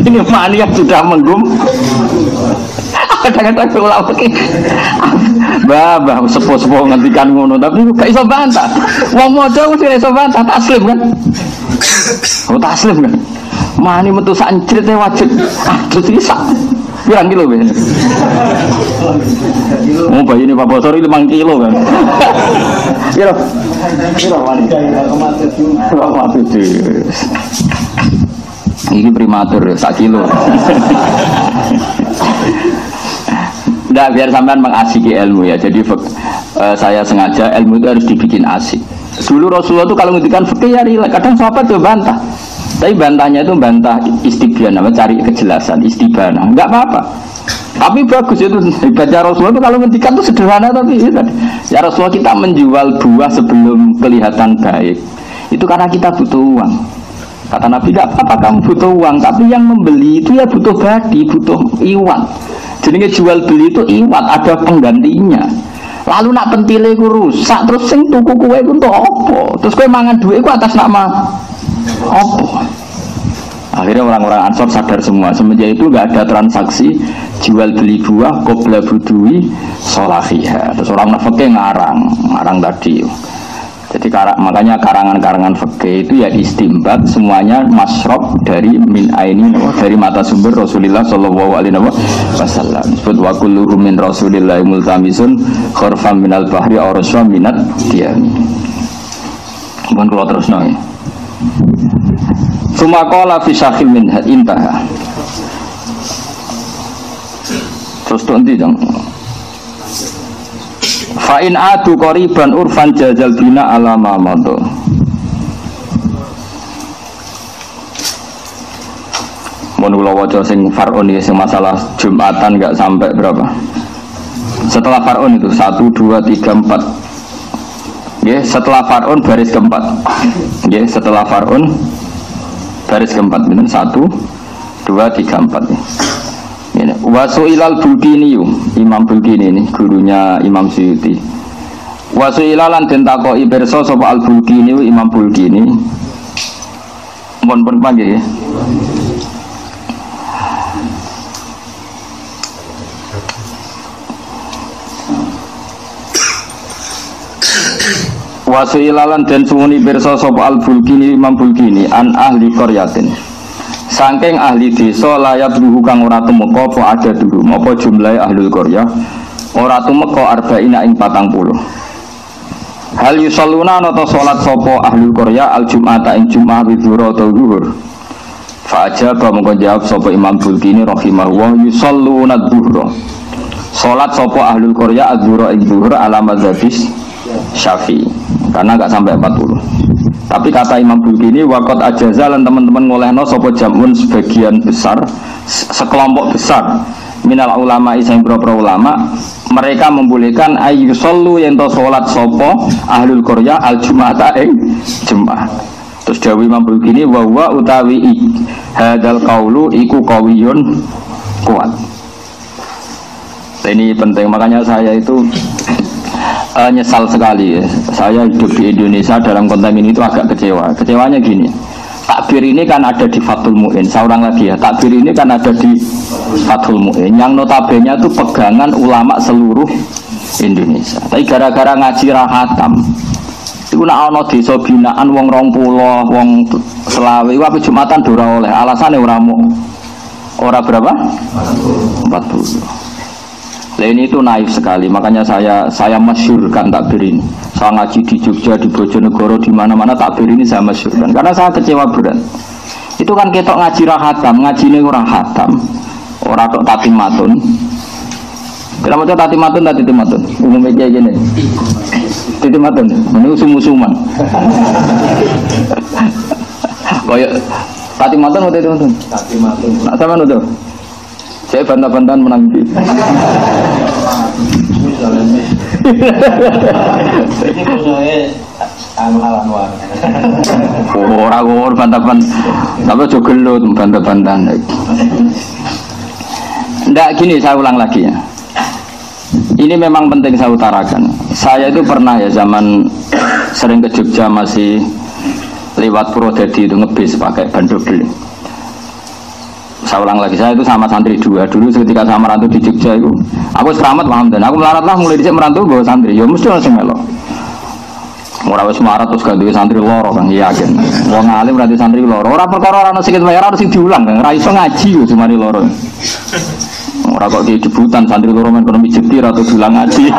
Ini mani yang sudah menggum. Kadang-kadang ulama iki bah sepo-sepo ngendikan ngono tapi gak iso bantah. Wong modho mesti iso bantah taslim kan. Oh taslim kan. Mani metu sancritnya wajib. Terus iki sak pirang kilo ben. Oh bayi ini Pak Bosori 5 kilo kan. Kilo. Kilo wani. Ini prematur 1 kilo. Nggak, biar sampean mengasiki ilmu ya. Jadi saya sengaja ilmu itu harus dibikin asik. Dulu Rasulullah itu kalau ngendikan fikih ya rileks. Kadang sahabat tuh bantah. Tapi bantahnya itu bantah istibana, cari kejelasan, istibana. Enggak apa-apa. Tapi bagus itu baca Rasulullah itu kalau ngendikan itu sederhana tapi ya Rasulullah kita menjual buah sebelum kelihatan baik. Itu karena kita butuh uang. Kata Nabi, tidak apa-apa kamu butuh uang, tapi yang membeli itu ya butuh badi, butuh iwan. Jadi jual beli itu iwat, ada penggantinya. Lalu nak pentile ku rusak, terus sing tuku kue ku untuk apa? Terus kue mangan duit ku atas nama apa? Akhirnya orang-orang Ansor sadar semua. Semenjak itu nggak ada transaksi jual beli buah qabla budui sholahiyah. Terus orang nafkeh ngarang tadi. Jadi makanya karangan-karangan fikih itu ya istimbat semuanya masrob dari min aini, dari mata sumber Rasulullah sallallahu alaihi wasallam. Sebut wa kulluhum min Rasulillah multamisun khurfam minal bahri aw raswa minat diyami. Mohon kula terusno ya. Sumaqala fi syakhil min intaha. Terus nanti dong. Fa'in adu qoriban urfan jazal bina alama madho. Mun kula waca sing far'un ya sing masalah Jumatan enggak sampai berapa. Setelah far'un itu 1 2 3 4. Nggih, setelah far'un baris keempat. Nggih, setelah far'un baris keempat bener 1 2 3 4 ya. Ini Wasuilal Bulkini, Imam Bulkini ini gurunya Imam Suyuti. Wasuilalan den takoki pirsa sapa Al Bulkini, Imam Bulkini. Pun panggih ya. Wasuilalan den sumuni pirsa sapa Al Bulkini, Imam Bulkini an ahli qaryatin. Saking ahli desa layat luhu kang ora tumeka apa ada dulu apa jumlahe ahlul qaryah ora tumeka arba'ina ing 40. Hal yusalluna nata salat sapa ahlul qaryah al jum'ata ing jum'ah widhura atau zuhur. Fa ajaba mongko jawab sapa Imam Bulkini rahimahullah yusalluna dhuhra. Salat sapa ahlul qaryah az-zuhra ing zuhur ala madzhabis Syafi'i karena enggak sampai 40. Tapi kata Imam Bulkini waqat ajazalan teman-teman ngolehno sapa jamun sebagian besar sekelompok besar minal ulama isang beberapa ulama mereka membolehkan ayyusallu yen to salat sapa ahlul qaryah al jum'ata ing jum'ah. Terus dawuh Imam Bulkini wa huwa utawi hadal qaulu iku qawiyun kuat. Ini penting makanya saya itu nyesal sekali ya. Saya hidup di Indonesia dalam konteks ini itu agak kecewa. Kecewanya gini, takbir ini kan ada di Fathul Mu'in. Seorang lagi ya, takbir ini kan ada di Fathul Mu'in yang notabene itu pegangan ulama seluruh Indonesia. Tapi gara-gara ngaji rahatam itu nak ana desa binaan wong 20, wong selawe apa Jumatan ora oleh. Alasane ora berapa? 40. Ini itu naif sekali, makanya saya masyhurkan takbir ini. Saya ngaji di Jogja, di Bojonegoro, di mana-mana takbir ini saya masyhurkan. Karena saya kecewa berat. Itu kan ketok ngaji rahatam, ngaji ini orang hatam, orang tok tatimatun. Kita mau tatimatun, tatimatun. Umumnya kayak gini. Tatimatun, ini usum-usuman. Kayak tatimatun atau tatimatun? Tatimatun. Nak sama nutuh. Saya bantah-bantahan menang di. Orang bantah-bantahan, tapi juga gelut bantah-bantahan. Nggak gini, saya ulang lagi ya. Ini memang penting saya utarakan. Saya itu pernah ya zaman sering ke Jogja masih lewat Purwodadi itu ngebis pakai bandobel. Saya ulang lagi, saya itu sama santri 2 dulu ketika saya merantau di Jogja itu aku selamat paham dan aku melarat lah mulai dicek merantau bawa santri ya mesti langsung melok murah wis melarat terus ganti santri loro kan yakin wong alim berarti santri loro orang perkara orang sedikit bayar harus diulang kan raiso ngaji yo cuma di loro orang kok di jebutan santri loro main ekonomi jetir atau diulang ngaji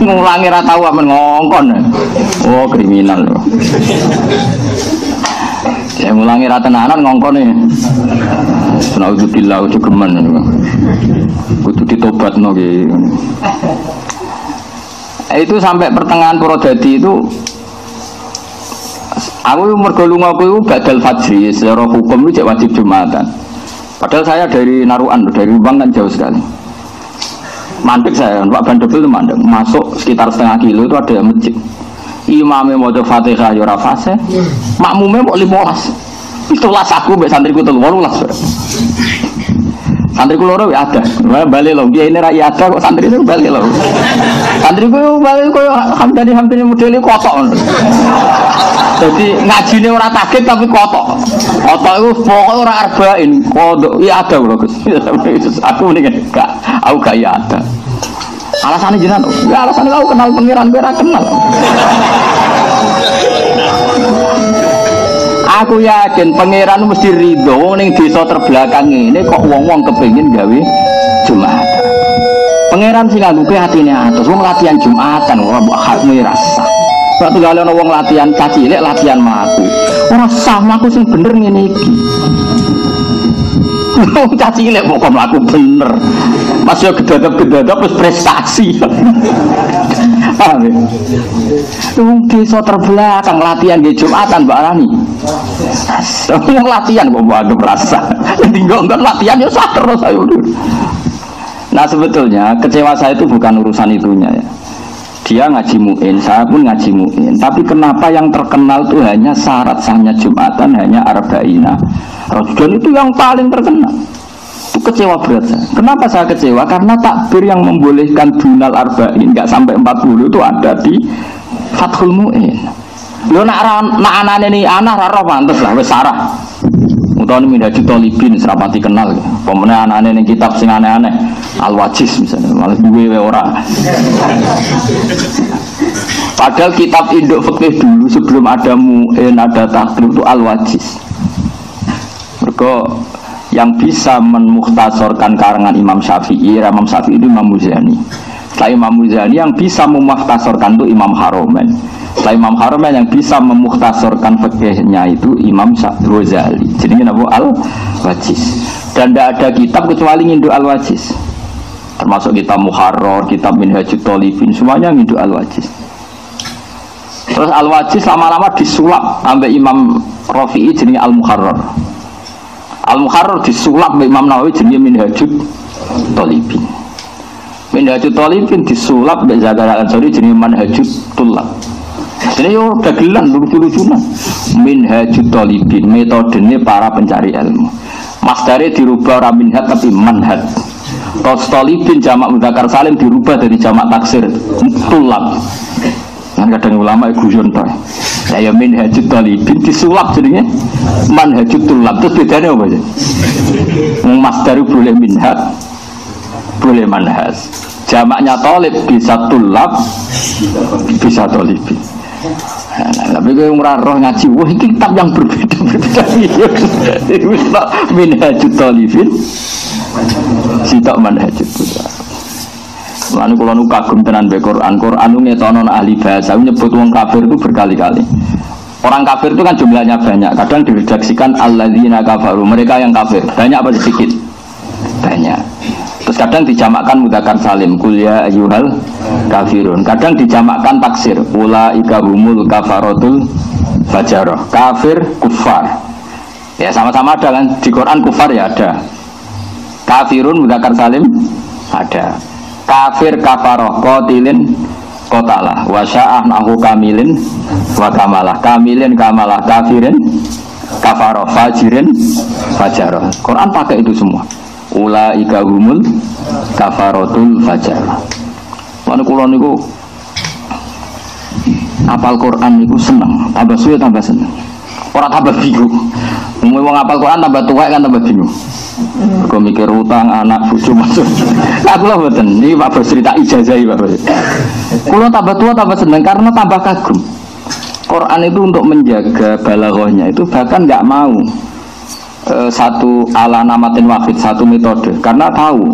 ngulangi rata amen ngongkon oh kriminal loh. Saya ngulangi ratenanan ngongkone. Naudzubillah ujuk gemen. Kudu ditobatno ki. Itu sampai pertengahan Purwodadi itu aku mergo lunga kuwi badal fajri secara hukum itu wajib Jumatan. Padahal saya dari Naruan, dari Lubang kan jauh sekali. Mandek saya, Pak Bandebel itu mandek. Masuk sekitar setengah kilo itu ada masjid. Imamnya mau Fatihah ya ora fase. Makmumnya mau 15. Itulah aku mbek santriku 18. Santriku loro ya ada. Bali lho, dia ini ra ada kok santri itu bali lho. Santriku bali koyo hamdani modele kotok. Jadi ngajine ora takit tapi kotok. Kotok itu pokoknya ora arba'in. Kodok iya ada lho Gus. Aku mendingan gak, aku gak ya ada. Alasannya jenengan, ya alasannya aku kenal pengiran gue kenal. Aku yakin pangeran mesti ridho wong ning desa terbelakang ini kok wong-wong kepengin gawe Jumat. Pangeran sing nganggo atine atus wong latihan Jumatan ora mbok hakmu rasa. Waktu gale ana wong latihan cacilik latihan mlaku. Ora sah mlaku sing bener ngene iki. Wong cacilik kok mlaku bener. Mas yo gedadap-gedadap wis prestasi. Paham ya? Wong desa terbelakang latihan nggih Jumatan Mbak Rani. Wong latihan kok mbok rasa. Tinggal latihan yo sak terus ayo. Nah sebetulnya kecewa saya itu bukan urusan itunya ya. Dia ngaji mu'in, saya pun ngaji mu'in. Tapi kenapa yang terkenal itu hanya syarat sahnya Jumatan, hanya arba'ina Ramadan itu yang paling terkenal. Itu kecewa berat saya. Kenapa saya kecewa? Karena takbir yang membolehkan dunal arba'in nggak sampai 40 itu ada di Fathul Mu'in. Lo nak anane ini anak raro pantes lah wis sarah. Utawa Minhajul Thalibin serapati kenal. Pemene anane ning kitab sing aneh-aneh Al-Wajiz misalnya, malah duwe ora. Padahal kitab induk fikih dulu sebelum ada Mu'in, ada Takrib itu Al-Wajiz. Mergo yang bisa memukhtasorkan karangan Imam Syafi'i itu Imam Muzani. Setelah Imam Muzani yang bisa memukhtasorkan itu Imam Haromen. Setelah Imam Haromen yang bisa memukhtasorkan fikihnya itu Imam Ghazali. Jadi ini apa? Al-Wajiz. Dan tidak ada kitab kecuali ngindu Al-Wajiz. Termasuk kitab Muharrar, kitab Minhajul Thalibin, semuanya ngindu Al-Wajiz. Terus Al-Wajiz lama-lama disulap sampai Imam Rafi'i jenenge Al-Muharrar. Al-Muharrar disulap sampai Imam Nawawi jenenge Minhajul Thalibin. Minhajul Thalibin disulap sampai Zakaria Al-Ansari jenenge Manhajul Tullab. Jadi yo dagelan lucu-lucunan. Minhajul Thalibin metodenya para pencari ilmu. Masdare dirubah ora minhaj tapi manhaj. Thalibin jamak mudzakkar salim dirubah dari jamak taksir Tullab. Kan kadang ulama guyon to. Ya Minhajul Thalibin disulap jenenge Manhajul Tullab. Terus bedane apa ya? Masdar boleh minhaj, boleh manhaj. Jamaknya Thalib bisa Tullab, bisa Thalibin. Nah, tapi kalau orang roh ngaji, wah ini kitab yang berbeda-beda. Itu Minhajul Thalibin, sitok Manhajul Tullab. Lalu kalau nu kagum tenan be Quran nu ngetonon ahli bahasa nyebut wong kafir itu berkali-kali. Orang kafir itu kan jumlahnya banyak. Kadang diredaksikan alladzina kafaru, mereka yang kafir. Banyak apa sedikit? Banyak. Terus kadang dijamakkan mudzakkar salim, qul ya ayyuhal kafirun. Kadang dijamakkan taksir, ulaika humul kafaratul fajarah. Kafir, kufar. Ya sama-sama ada kan di Quran kufar ya ada. Kafirun mudzakkar salim ada. Kafir kafaroh qatilin qatalah wa sya'ah nahu kamilin wa kamalah. Kamilin kamalah, kafirin kafaroh, fajirin fajarah. Quran pakai itu semua. Ulaika humul kafaratul fajar. Lan kula niku apal Quran niku seneng, tambah suwe tambah seneng. Ora tambah bingung. Wong apal Quran tambah tuwek kan tambah bingung. Kok mikir utang anak bojo masuk. Aku lho mboten. Iki Pak Bos cerita ijazahi Pak Bos. Kula tambah tua tambah seneng karena tambah kagum. Quran itu untuk menjaga balaghahnya itu bahkan enggak mau satu ala namatin wahid, satu metode, karena tahu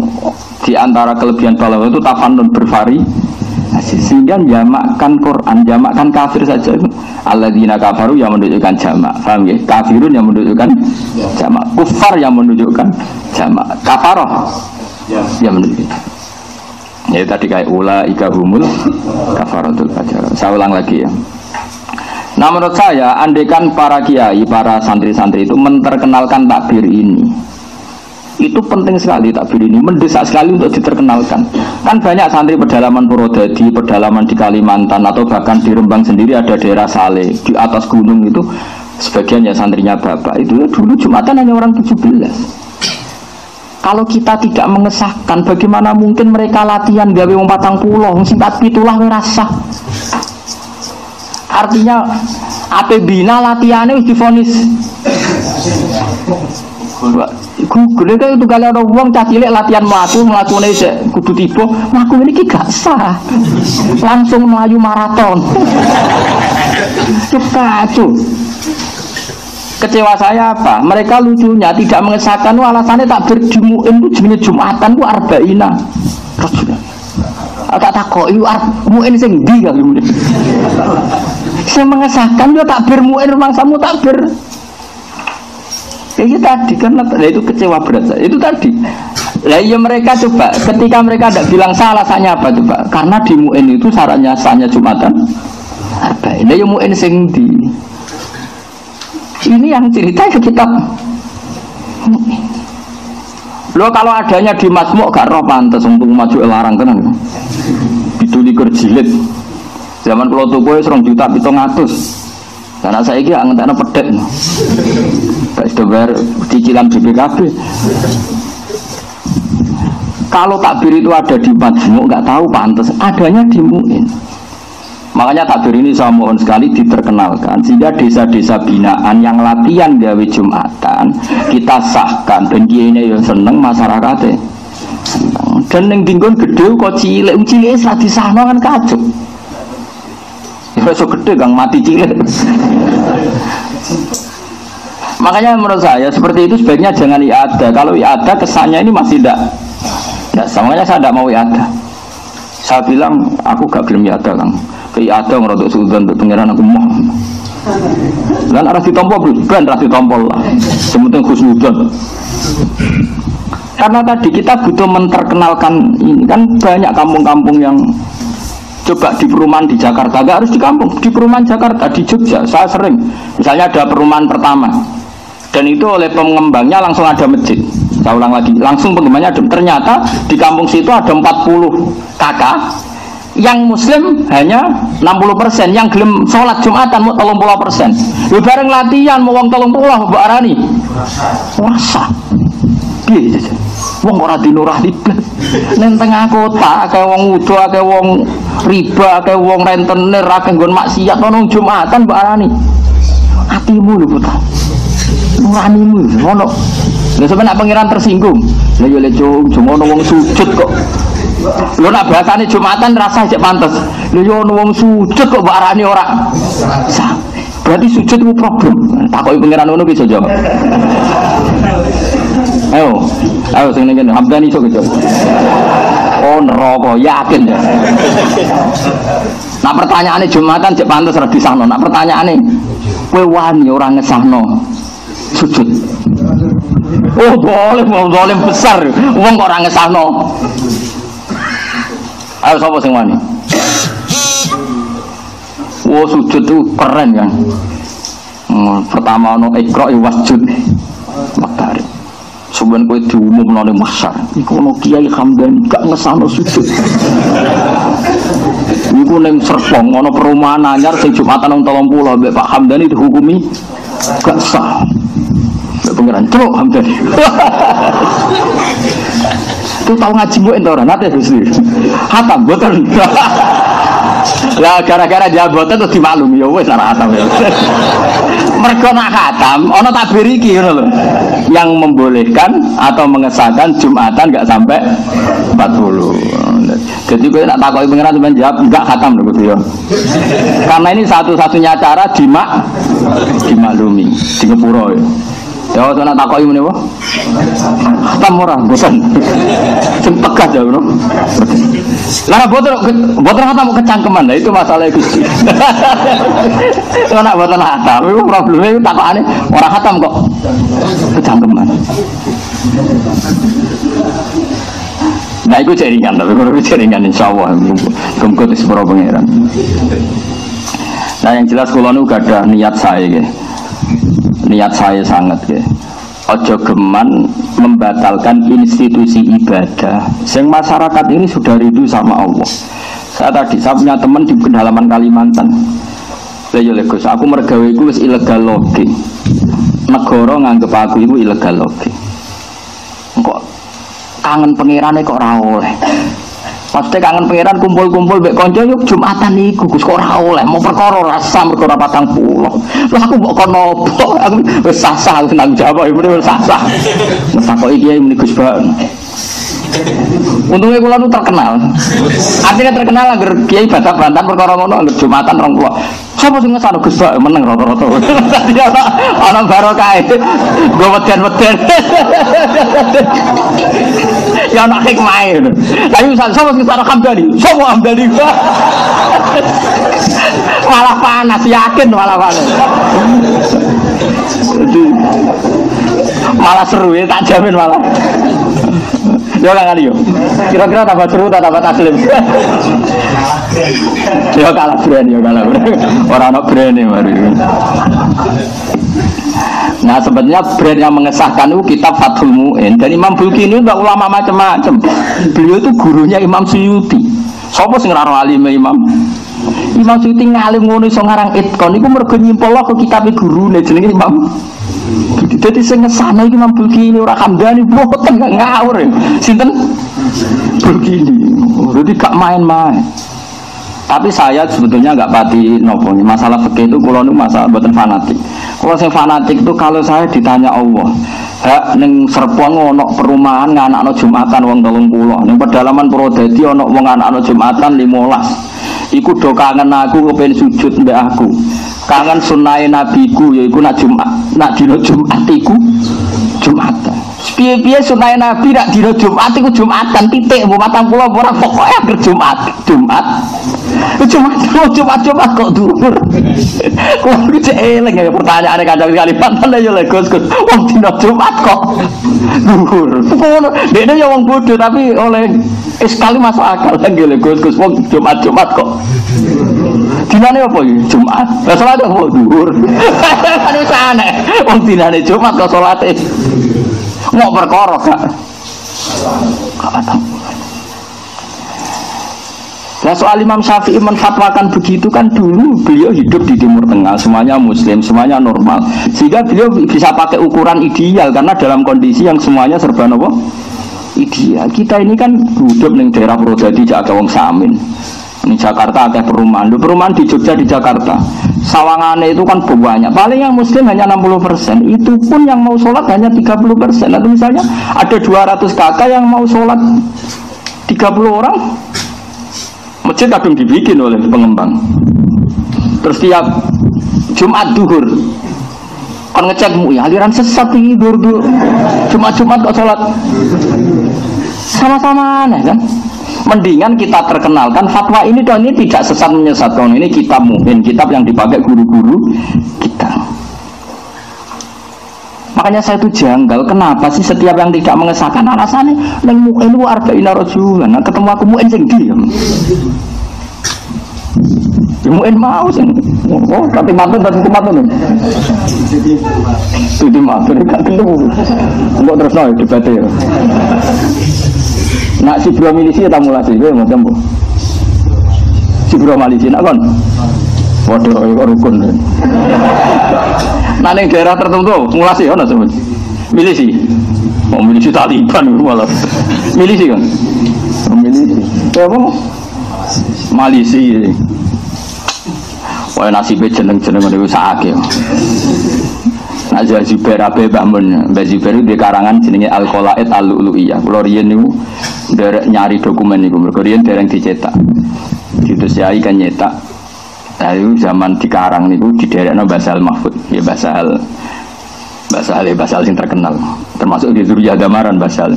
di antara kelebihan balaghah itu tafannun Sehingga jamakkan Quran, jamakkan kafir saja itu alladzina kafaru yang menunjukkan jamak. Paham ya? Kafirun yang menunjukkan jamak. Kufar yang menunjukkan jamak. Kafaroh yang menunjukkan. Ya tadi kayak ulaika humul kafaratul fajar. Saya ulang lagi ya. Nah menurut saya, andaikan para kiai, para santri-santri itu menterkenalkan takbir ini, itu penting sekali takbir ini, mendesak sekali untuk diterkenalkan. Kan banyak santri pedalaman Purwodadi, pedalaman di Kalimantan, atau bahkan di Rembang sendiri ada daerah Saleh, di atas gunung itu, sebagian ya santrinya bapak, itu ya dulu Jumatan hanya orang 17. Kalau kita tidak mengesahkan, bagaimana mungkin mereka latihan gawe wong 40, sing 47 ngerasa. Artinya ape bina latihannya wis divonis. Google itu kali ada uang cah cilik latihan melakukan ini kudu tiba, melakukan ini gak sah, langsung melayu maraton. Kacau. Kecewa saya apa? Mereka lucunya tidak mengesahkan, alasannya tak berjumuin itu jenis Jumatan itu arba'ina. Agak takut itu muin sing ndi kali muin. Saya mengesahkan dia tak bermuin rumah samu tak ber. Itu tadi kan itu kecewa berat saya. Itu tadi. Lah ya mereka coba ketika mereka tidak bilang salah alasannya apa coba? Karena di muin itu syaratnya sahnya Jumatan. Apa? Lah ya muin sing ndi. Ini yang cerita ke kitab. Lo kalau adanya di Masmuk gak roh pantes untuk maju larang tenan. Itu dikerjilid. Zaman kalau tuku 2 juta 700. Karena saya ini ngentekno pedhet. Tak sudah bayar cicilan BPKB. Kalau takbir itu ada di Majmu' nggak tahu pantas, adanya di Mu'in. Makanya takbir ini saya mohon sekali diterkenalkan sehingga desa-desa binaan yang latihan gawe Jumatan kita sahkan dan kiainya yang seneng masyarakatnya. Dan yang tinggon gede kok cilik setelah disahno kan kacau. Ya so gede kang mati cilik. Makanya menurut saya seperti itu sebaiknya jangan iada. Kalau iada kesannya ini masih tidak. Makanya saya tidak mau iada. Saya bilang aku gak gelem iada kang. Ke iada ngerodok suudzon untuk pengiran aku mau. Dan arah ditompol bukan arah ditompol lah. Sementing khusnudzon. Karena tadi kita butuh menterkenalkan ini kan banyak kampung-kampung yang coba di perumahan di Jakarta, gak harus di kampung, di perumahan Jakarta, di Jogja, saya sering, misalnya ada perumahan pertama, dan itu oleh pengembangnya langsung ada masjid, saya ulang lagi, langsung pengembangnya ada, ternyata di kampung situ ada 40 kakak, yang muslim hanya 60%, yang gelem sholat Jumatan 30%, lu bareng latihan, mau wong 30, Mbak Arani, rasa, piye saja. Wong ora dinurah tiba. Ning tengah kota akeh wong wudu, akeh wong riba, akeh wong rentenir, akeh nggon maksiat ono Jumatan mbok arani. Atimu lho putra. Nuranimu ngono. Lha sampeyan nak pangeran tersinggung. Lah yo le cuma ono wong sujud kok. Lho nak bahasane Jumatan rasa cek pantes. Lho yo ono wong sujud kok mbok arani ora. Berarti sujud itu problem. Takoki pangeran ngono bisa jawab. Ayo sing ngene Hamdan iso gitu. Oh neraka yakin ya. Nah pertanyaane Jumatan cek pantes ora disahno. Nah pertanyaane kowe wani ora ngesahno sujud. Oh boleh besar. Wong kok ora ngesahno. Ayo sapa sing wani? Oh sujud itu keren kan. Pertama ono ikra wasjud. Maktari. Sebenarnya kowe diumumno ning masyar. Iku ono Kiai Hamdan gak ngesahno sujud. Iku ning Serpong ono perumahan anyar sing Jumatan nang 30 mbek Pak Hamdani dihukumi gak sah. Mbek pengiran celuk Hamdani. Itu tau ngaji mbok ento ora nate Gusti. Hatam boten. Lah gara-gara jabatan terus dimaklumi ya wis ora hatam ya. Mergo nak khatam ana takbir iki ngono lho. Yang membolehkan atau mengesahkan Jumatan enggak sampai 40. Jadi kowe nak takoki pengiran sampean jawab enggak khatam lho Gusti ya. Karena ini satu-satunya cara dimaklumi, di ngepuro ya. Ya ana takoki meneh wae. Khatam ora bosan. Sing tegas ya ngono. Lah boten khatam kecangkeman. Lah itu masalah Gusti. Ora boten khatam. Iku probleme takokane ora khatam kok kecangkeman. Nah itu jaringan, tapi kalau jaringan insya Allah gemkut sepuluh pangeran. Nah yang jelas kalau nu gak ada niat saya, niat saya sangat ke. Ojo geman membatalkan institusi ibadah. Sing masyarakat ini sudah rindu sama Allah. Saya punya teman di pedalaman Kalimantan. Lha Gus, aku mergawe iku wis ilegal logi. Negara nganggep aku iku ilegal logi. Kok kangen pengirane kok ora oleh. Pasti kangen pangeran kumpul-kumpul mbek kanca yuk Jumatan niku Gus kok ora oleh mau perkara rasa perkara 40. Lah aku mbok kono opo? Aku wis sah-sah nang jawab iki wis sah-sah. Takoki kiai muni Gus Ba. Untungnya kula nu terkenal. Artinya terkenal agar kiai bantah-bantah perkara ngono agar Jumatan 20. Sapa sing ngesano Gus Ba meneng rata-rata. Ana barokah. Go weden-weden. Ya ana hikmah ngono. Lah iki sapa sing sareng Hamdani? Sapa Hamdani? Malah panas, yakin malah panas. Jadi malah seru ya, tak jamin malah. Ya kan yo. Kira-kira tambah seru tambah taslim. Ya kalah brand. Orang ana brand baru. Nah sebenarnya brand yang mengesahkan itu kitab Fathul Mu'in. Dan Imam Bulki ini enggak ulama macam-macam. Beliau itu gurunya Imam Suyuti. Sopo sing raro alime Imam Suyuti ngalim ngono iso ngarang Itqan iku mergo nyimpol ke kitab gurune jenenge Imam. Dadi sing ngesana iki Imam Bulki ini ora Hamdani boten gak ngawur. Sinten? Bulki ini. Jadi gak main-main. Tapi saya sebetulnya nggak pati nopo nih masalah fikih itu kalau nu masalah buatan fanatik. Kalau saya fanatik itu kalau saya ditanya Allah, hak neng Serpong ono perumahan nganakno Jumatan wong 30, neng pedalaman Purwodadi ono wong nganakno Jumatan 15. Iku do kangen aku kepen sujud mbek aku. Kangen sunnahe nabiku yaiku nak Jumat, nak dina Jumat iku Jumatan. Piye-piye sunnahe nabi nak dina Jumat iku Jumatan titik mbok 40 ora pokoke akhir Jumat. Jumat kok dhuwur. Kuwi iki eling ya pertanyaane kadang Kalimantan ya Gus. Wong dina Jumat kok dhuwur. Ngono, dekne ya wong bodoh tapi oleh sekali masuk akal nggih Gus. Wong Jumat kok. Dinane apa iki? Jumat. Lah salat kok dhuwur. Kan wis aneh. Wong dinane Jumat kok salate. Mau perkara gak ada. Nah soal Imam Syafi'i menfatwakan begitu kan dulu beliau hidup di Timur Tengah, semuanya Muslim, semuanya normal, sehingga beliau bisa pakai ukuran ideal karena dalam kondisi yang semuanya serba apa? Ideal. Kita ini kan hidup di daerah Purwodadi Jakarta wong Samin. Ini Jakarta ada perumahan di Jogja di Jakarta. Sawangane itu kan banyak. Paling yang Muslim hanya 60%. Itu pun yang mau sholat hanya 30%. Atau misalnya ada 200 kakak yang mau sholat 30 orang. Masjid kadang dibikin oleh pengembang. Terus tiap Jumat duhur kan ngecek ya aliran sesat ini duhur Jumat kok sholat sama-sama aneh kan. Mendingan kita terkenalkan fatwa ini dan ini tidak sesat menyesatkan. Ini kitab Mu'in, kitab yang dipakai guru-guru kita. Makanya saya itu janggal, kenapa sih setiap yang tidak mengesahkan alasannya neng Mu'in wa arba'ina rajulan. Nah, ketemu aku Mu'in sing diam. Mu'in mau sing. Oh, kate mantun Jadi mantun gak ketemu. Mbok terusno debate ya. Nak si bro milisi ya tamu lagi, gue mau tempo. Si bro milisi nak kon, waduh kok rukun. Nah neng daerah tertentu mulasi ya, nak sebut milisi. Mau milisi Taliban malah. Milisi kan? Milisi. Apa? Malisi. Wah nasibnya jeneng-jeneng itu sakit. Nah Zubair Abe Bahmun, Mbak Zubair itu di karangan jenenge Al-Qalaid Al-Lu'lu'iyah. Kalau riyen niku derek nyari dokumen niku, mergo riyen dereng dicetak. Diutus Yai kan nyetak. Nah itu zaman dikarang niku diderekno Bahasa Al-Mahfud, ya Bahasa Al. Basal yang terkenal, termasuk di Zuriyah Damaran Basal.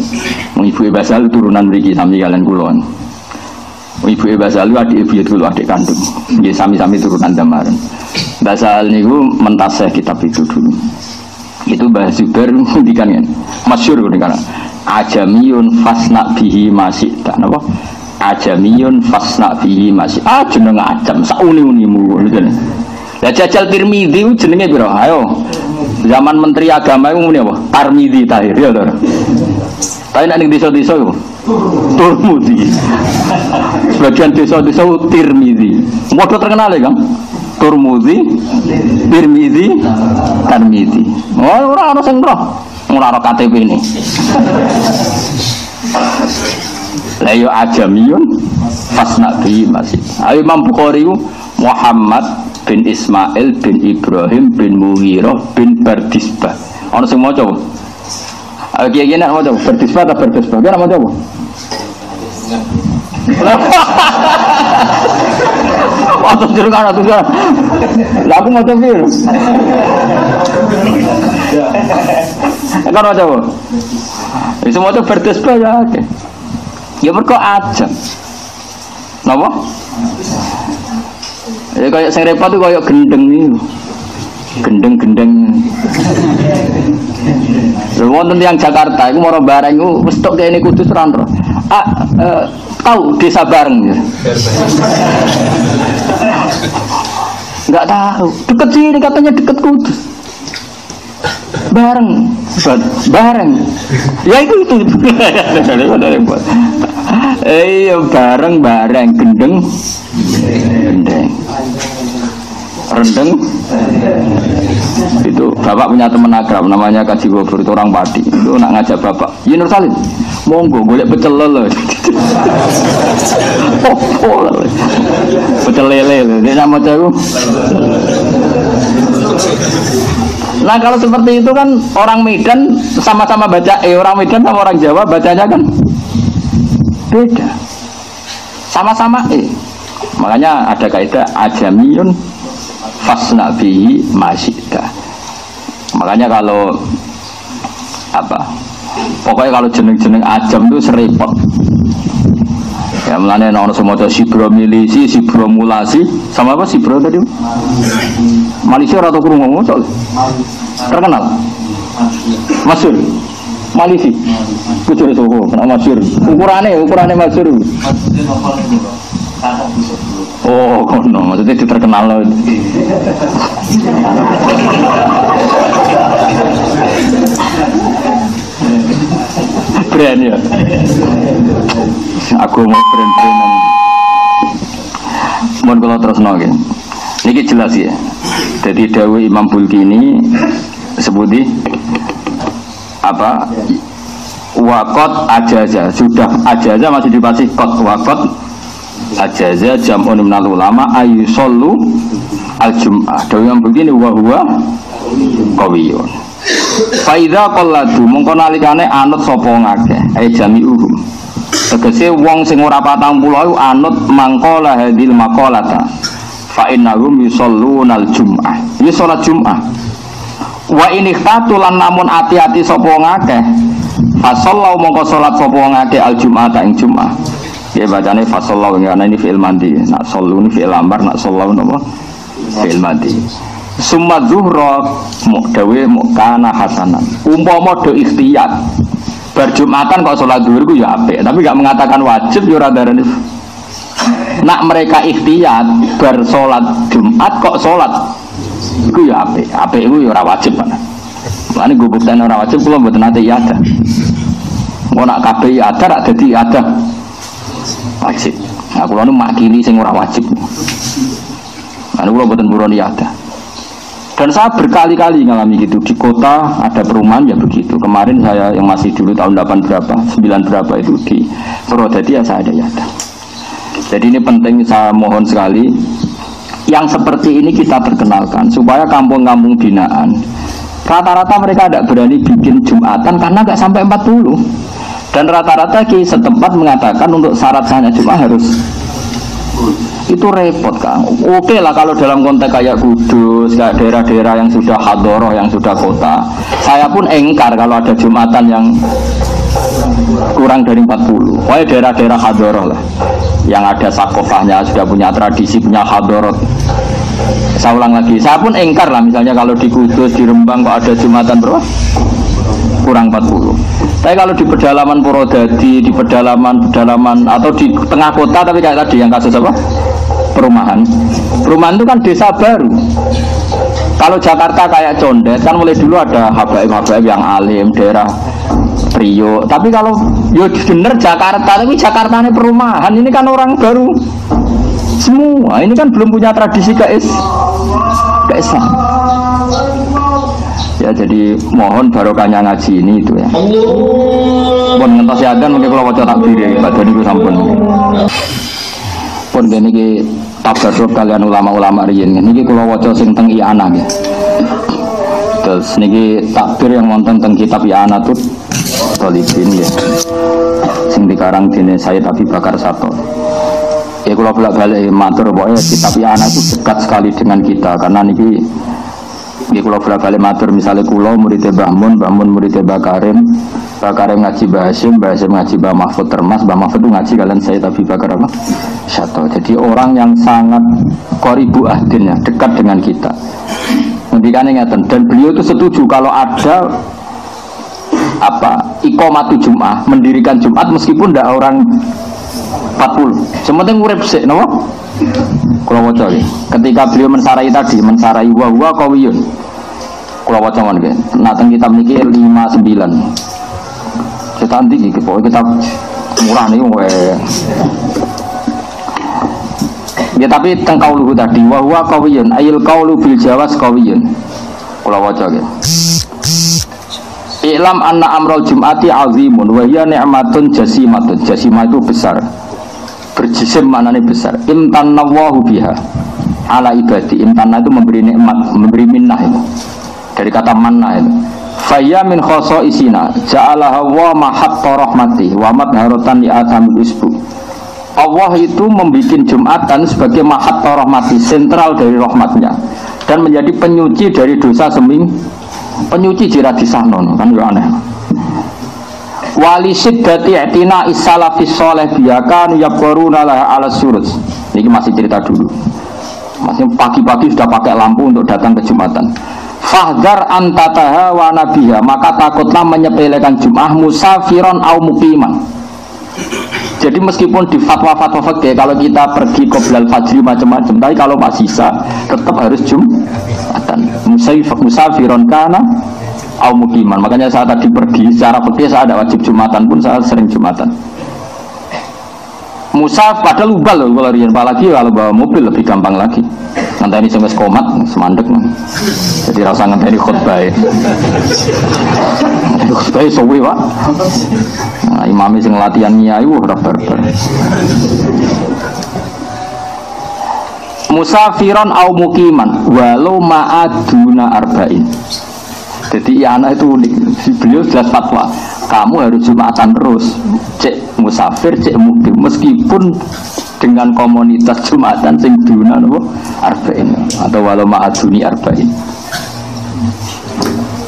Ibu Basal turunan mriki sami kalian kula. Ibu Basal adik ibu itu adik kandung. Nggih sami-sami turunan Damaran. Basal niku mentasih kitab itu dulu. Itu Mbah Zubair ngendikan kan. Masyhur ngendikan. Ajamiyun fasna bihi masita. Napa? Ajamiyun fasna bihi masih. Jeneng ajam sauni-unimu ngono. Lah Jajal Tirmidzi jenenge piro? Ayo. Zaman Menteri Agama itu apa? Tarmidzi Tahir ya to. Tapi nek ning desa-desa iku Turmudi. Sebagian desa-desa Tirmidzi. Modho terkenal ya, Kang. Turmudi, Tirmidzi, Tarmidzi. Oh, ora ono sing roh. Ora ono KTP ini. Lah yo ajamiyun fasna bi masjid. Ayo Imam Bukhari Muhammad bin Ismail bin Ibrahim bin Mughirah bin Bardisbah. Ono sing maca apa? Kiye-kiye nek maca Bardisbah ta Bardisbah? Kira maca apa? Waktu jero kan atuh kan. Lah aku maca piye? Kan maca apa? Wis maca Bardisbah ya oke. Ya mergo aja. Napa? Ya kayak sing repot tuh kayak gendeng niku. Gendeng-gendeng. Lha wonten tiyang Jakarta iku mara bareng iku wis tok kene Kudus ora ro. Tahu desa bareng ya. Enggak tahu. Deket sini katanya deket Kudus. Bareng. Ya itu. Iya bareng gendeng. Rendeng. Itu bapak punya teman akrab namanya Kaji Gobur, itu orang Pati. Itu nak ngajak bapak, "Ya Nur Salim, monggo golek pecel lele." Pecel lele, dia nama aku. Nah kalau seperti itu kan orang Medan sama-sama baca, orang Medan sama orang Jawa bacanya kan beda. Sama-sama Makanya ada kaidah ajamiyun fasna bihi masyida. Makanya kalau pokoknya kalau jeneng-jeneng ajam itu serempet. Ya mulane ana semoco sibro milisi, sibro mulasi, sama apa sibro tadi? Malaysia atau krungu soal terkenal. Masyhur. Malisi. Kucure Solo, kena masyhur. Ukurane masyhur. Oh, no, maksudnya itu terkenal loh. Brand ya. Aku mau brand-brandan. Mohon kalau terus nol. Ini jelas ya. Jadi dawuh Imam Bulkini sebuti wakot ajaza, sudah ajaza masih dipasih kot wakot ajaza jam'un minal ulama ayusollu al-jum'ah. Dawuh yang begini huwa qawiyun. Fa idza qalladu mongko nalikane anut sapa ngakeh jami'uhum. Tegese wong sing ora 40 anut mangkola hadil maqalata. Fa innahum yusalluna al-jum'ah. Ya salat Jum'ah. Wa ini khatulan namun hati-hati sapa ngakeh fasallau mongko salat sapa ngakeh al-jum'ah ing Jum'ah. Ya bacane fasallau ngene ini fi'il mandi, nak sallu ni fi'il amar, nak sallau napa fi'il mandi. Summa zuhra mukdawe mukana hasanan. Umpama do ikhtiyat bar Jumatan kok salat zuhur ku ya apik, tapi enggak mengatakan wajib ya ora darani. Nak mereka ikhtiyat bar salat Jumat kok salat iku ya apik iku ya ora wajib kan. Lane gue bukten ora wajib kula mboten nate ada. Mau nak kabeh ada rak dadi ada. Wajib. Nah kula nu makili sing ora wajib. Anu kula mboten buroni ada. Dan saya berkali-kali ngalami gitu di kota ada perumahan ya begitu. Kemarin saya yang masih dulu tahun 8 berapa, 9 berapa itu di Purwodadi ya saya ada yada. Jadi ini penting, saya mohon sekali yang seperti ini kita perkenalkan supaya kampung-kampung binaan rata-rata mereka tidak berani bikin Jumatan karena nggak sampai 40 dan rata-rata ki setempat mengatakan untuk syarat sahnya Jumat harus itu repot Kang. Oke lah kalau dalam konteks kayak Kudus, kayak daerah-daerah yang sudah hadoroh, yang sudah kota. Saya pun engkar kalau ada Jumatan yang kurang dari 40. Pokoknya daerah-daerah hadoroh lah, yang ada sakofahnya, sudah punya tradisi, punya hadorot. Saya ulang lagi, saya pun engkar lah misalnya kalau di Kudus, di Rembang kok ada Jumatan berapa? Kurang 40. Tapi kalau di pedalaman Purwodadi, di pedalaman atau di tengah kota, tapi kayak tadi yang kasus apa? Perumahan itu kan desa baru. Kalau Jakarta kayak Condet kan mulai dulu ada habaib-habaib yang alim, daerah Priok. Tapi kalau yo bener Jakarta, tapi Jakarta ini perumahan, ini kan orang baru semua. Ini kan belum punya tradisi Islam. Ya jadi mohon barokahnya ngaji ini itu ya. Pun ngentos yadan mungkin kalau waca takbir ya badan niku sampun. Pun gini ki tabarruk kalian ulama-ulama riyin niki kula waca sing teng I'anah nggih. Terus niki takbir yang wonten teng kitab I'anah tut Thalibin nggih. Sing dikarang dene Sayyid Abi Bakar Sato. Ya kula bolak-balik matur pokoke kitab I'anah itu dekat sekali dengan kita karena niki kalau bolak-balik matur misalnya kulo muridnya Mbah Mun muridnya Mbah Karim ngaji Mbah Hasyim ngaji Mbah Mahfud Termas, Mbah Mahfud itu ngaji kalian Sayyid Abi Bakar apa? Sato. Jadi orang yang sangat qoribu ahdin ya, dekat dengan kita. Ngendikane ngeten dan beliau itu setuju kalau ada iqamatu Jumat, mendirikan Jumat meskipun tidak orang 40. Sementing urip sik napa? Kula waca nggih. Ketika beliau mensarai wa huwa qawiyun. Kula waca mon nggih. Nah teng kitab niki 59. Kita nanti iki pokoke kitab murah niku kowe. Ya tapi teng kauluhu tadi wa huwa qawiyun ayil qaulu bil jawaz qawiyun. Kula waca nggih. I'lam anna amral jum'ati azimun wa hiya ni'matun jasimatun. Jasimah itu besar. Berjisim maknanya besar. Imtanallahu biha ala ibadi. Imtanah itu memberi nikmat, memberi minnah itu. Dari kata manna itu. Faya min khosoisina ja'alaha wa mahatta rahmati wa madharatan li adamil isbu. Allah itu membuat Jumatan sebagai mahatta rahmati, sentral dari rahmatnya, dan menjadi penyuci dari dosa penyuci jira disahnon kan ya aneh. Wali siddati i'tina is-salafis sholeh biyakan yaquruna laha ala surus. Ini masih cerita dulu. Masih pagi-pagi sudah pakai lampu untuk datang ke Jumatan. Fahdar antataha wa nabiha, maka takutlah menyepelekan Jum'ah musafiron au muqiman. Jadi meskipun di fatwa-fatwa fikih kalau kita pergi qoblal fajri macam-macam, tapi kalau masih sisa tetap harus Jumatan. Musafiron kana au muqiman. Makanya saya tadi pergi secara fikih saya ada wajib Jumatan pun saya sering Jumatan. Musaf padahal ubal loh kalau rian, apalagi kalau bawa mobil lebih gampang lagi. Nanti ini sampai komat semandek. Jadi rasa ngenteni khutbah. Khutbah suwi Pak. Nah, imami sing latihan nyai ora barbar. Musafiron au muqiman walau ma'aduna arba'in. Jadi ya anak itu unik. Beliau jelas fatwa, kamu harus Jumatan terus, cek musafir, cek mukim, meskipun dengan komunitas Jumatan sing duna nopo arba'in atau walau ma'aduni arba'in.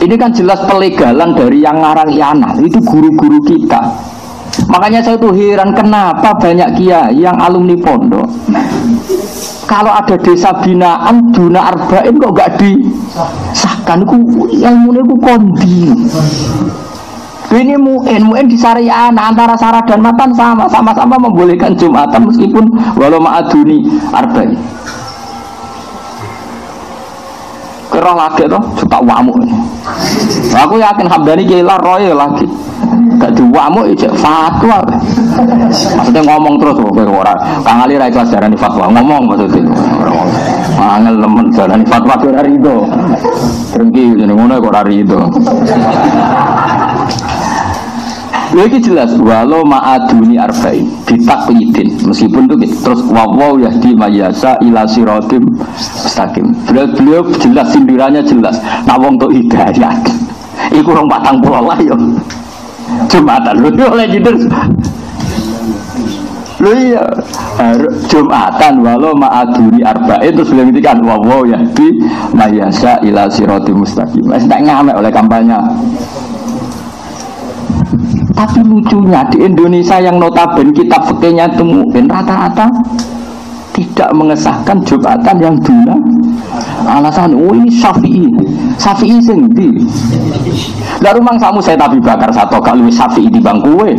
Ini kan jelas pelegalan dari yang ngarang I'anah, itu guru-guru kita. Makanya saya tuh heran kenapa banyak kiai yang alumni pondok kalau ada desa binaan duna arba'in kok gak disahkan. Ilmunya itu kondi. Ini mu'in di syariah antara Sarah dan Matan sama-sama membolehkan Jumatan meskipun walau ma'aduni arba'in. Kira lagi toh suka wamuk. Aku yakin Hamdani kira roy lagi. Gak diwamuk ijek fatwa. Maksudnya ngomong terus kok ora. Kang Ali ra ikhlas darani fatwa, ngomong maksudnya. Angel temen darani fatwa ora rido. Drengki jeneng ngono kok ora rido. Lagi jelas walau ma'aduni arba'in bitakyidin meskipun itu terus wawaw yahdi mayasa ila siratim mustaqim. Beliau jelas sindirannya jelas. Nah wong tok hidayah. Iku rong 40 lah yo. Jumatan lho oleh gitu. Lho iya, Jumatan walau ma'aduri arba'in terus beliau ngendikan wa yahdi mayasya ila siratal mustaqim. Wis tak ngamek oleh kampanye. Tapi lucunya di Indonesia yang notabene kitab fikihnya temuin rata-rata tidak mengesahkan Jumatan yang dunia. Alasan ini Syafi'i sing ndi? Lah rumang samu saya tapi bakar satu gak luwih Syafi'i di bangkuwe.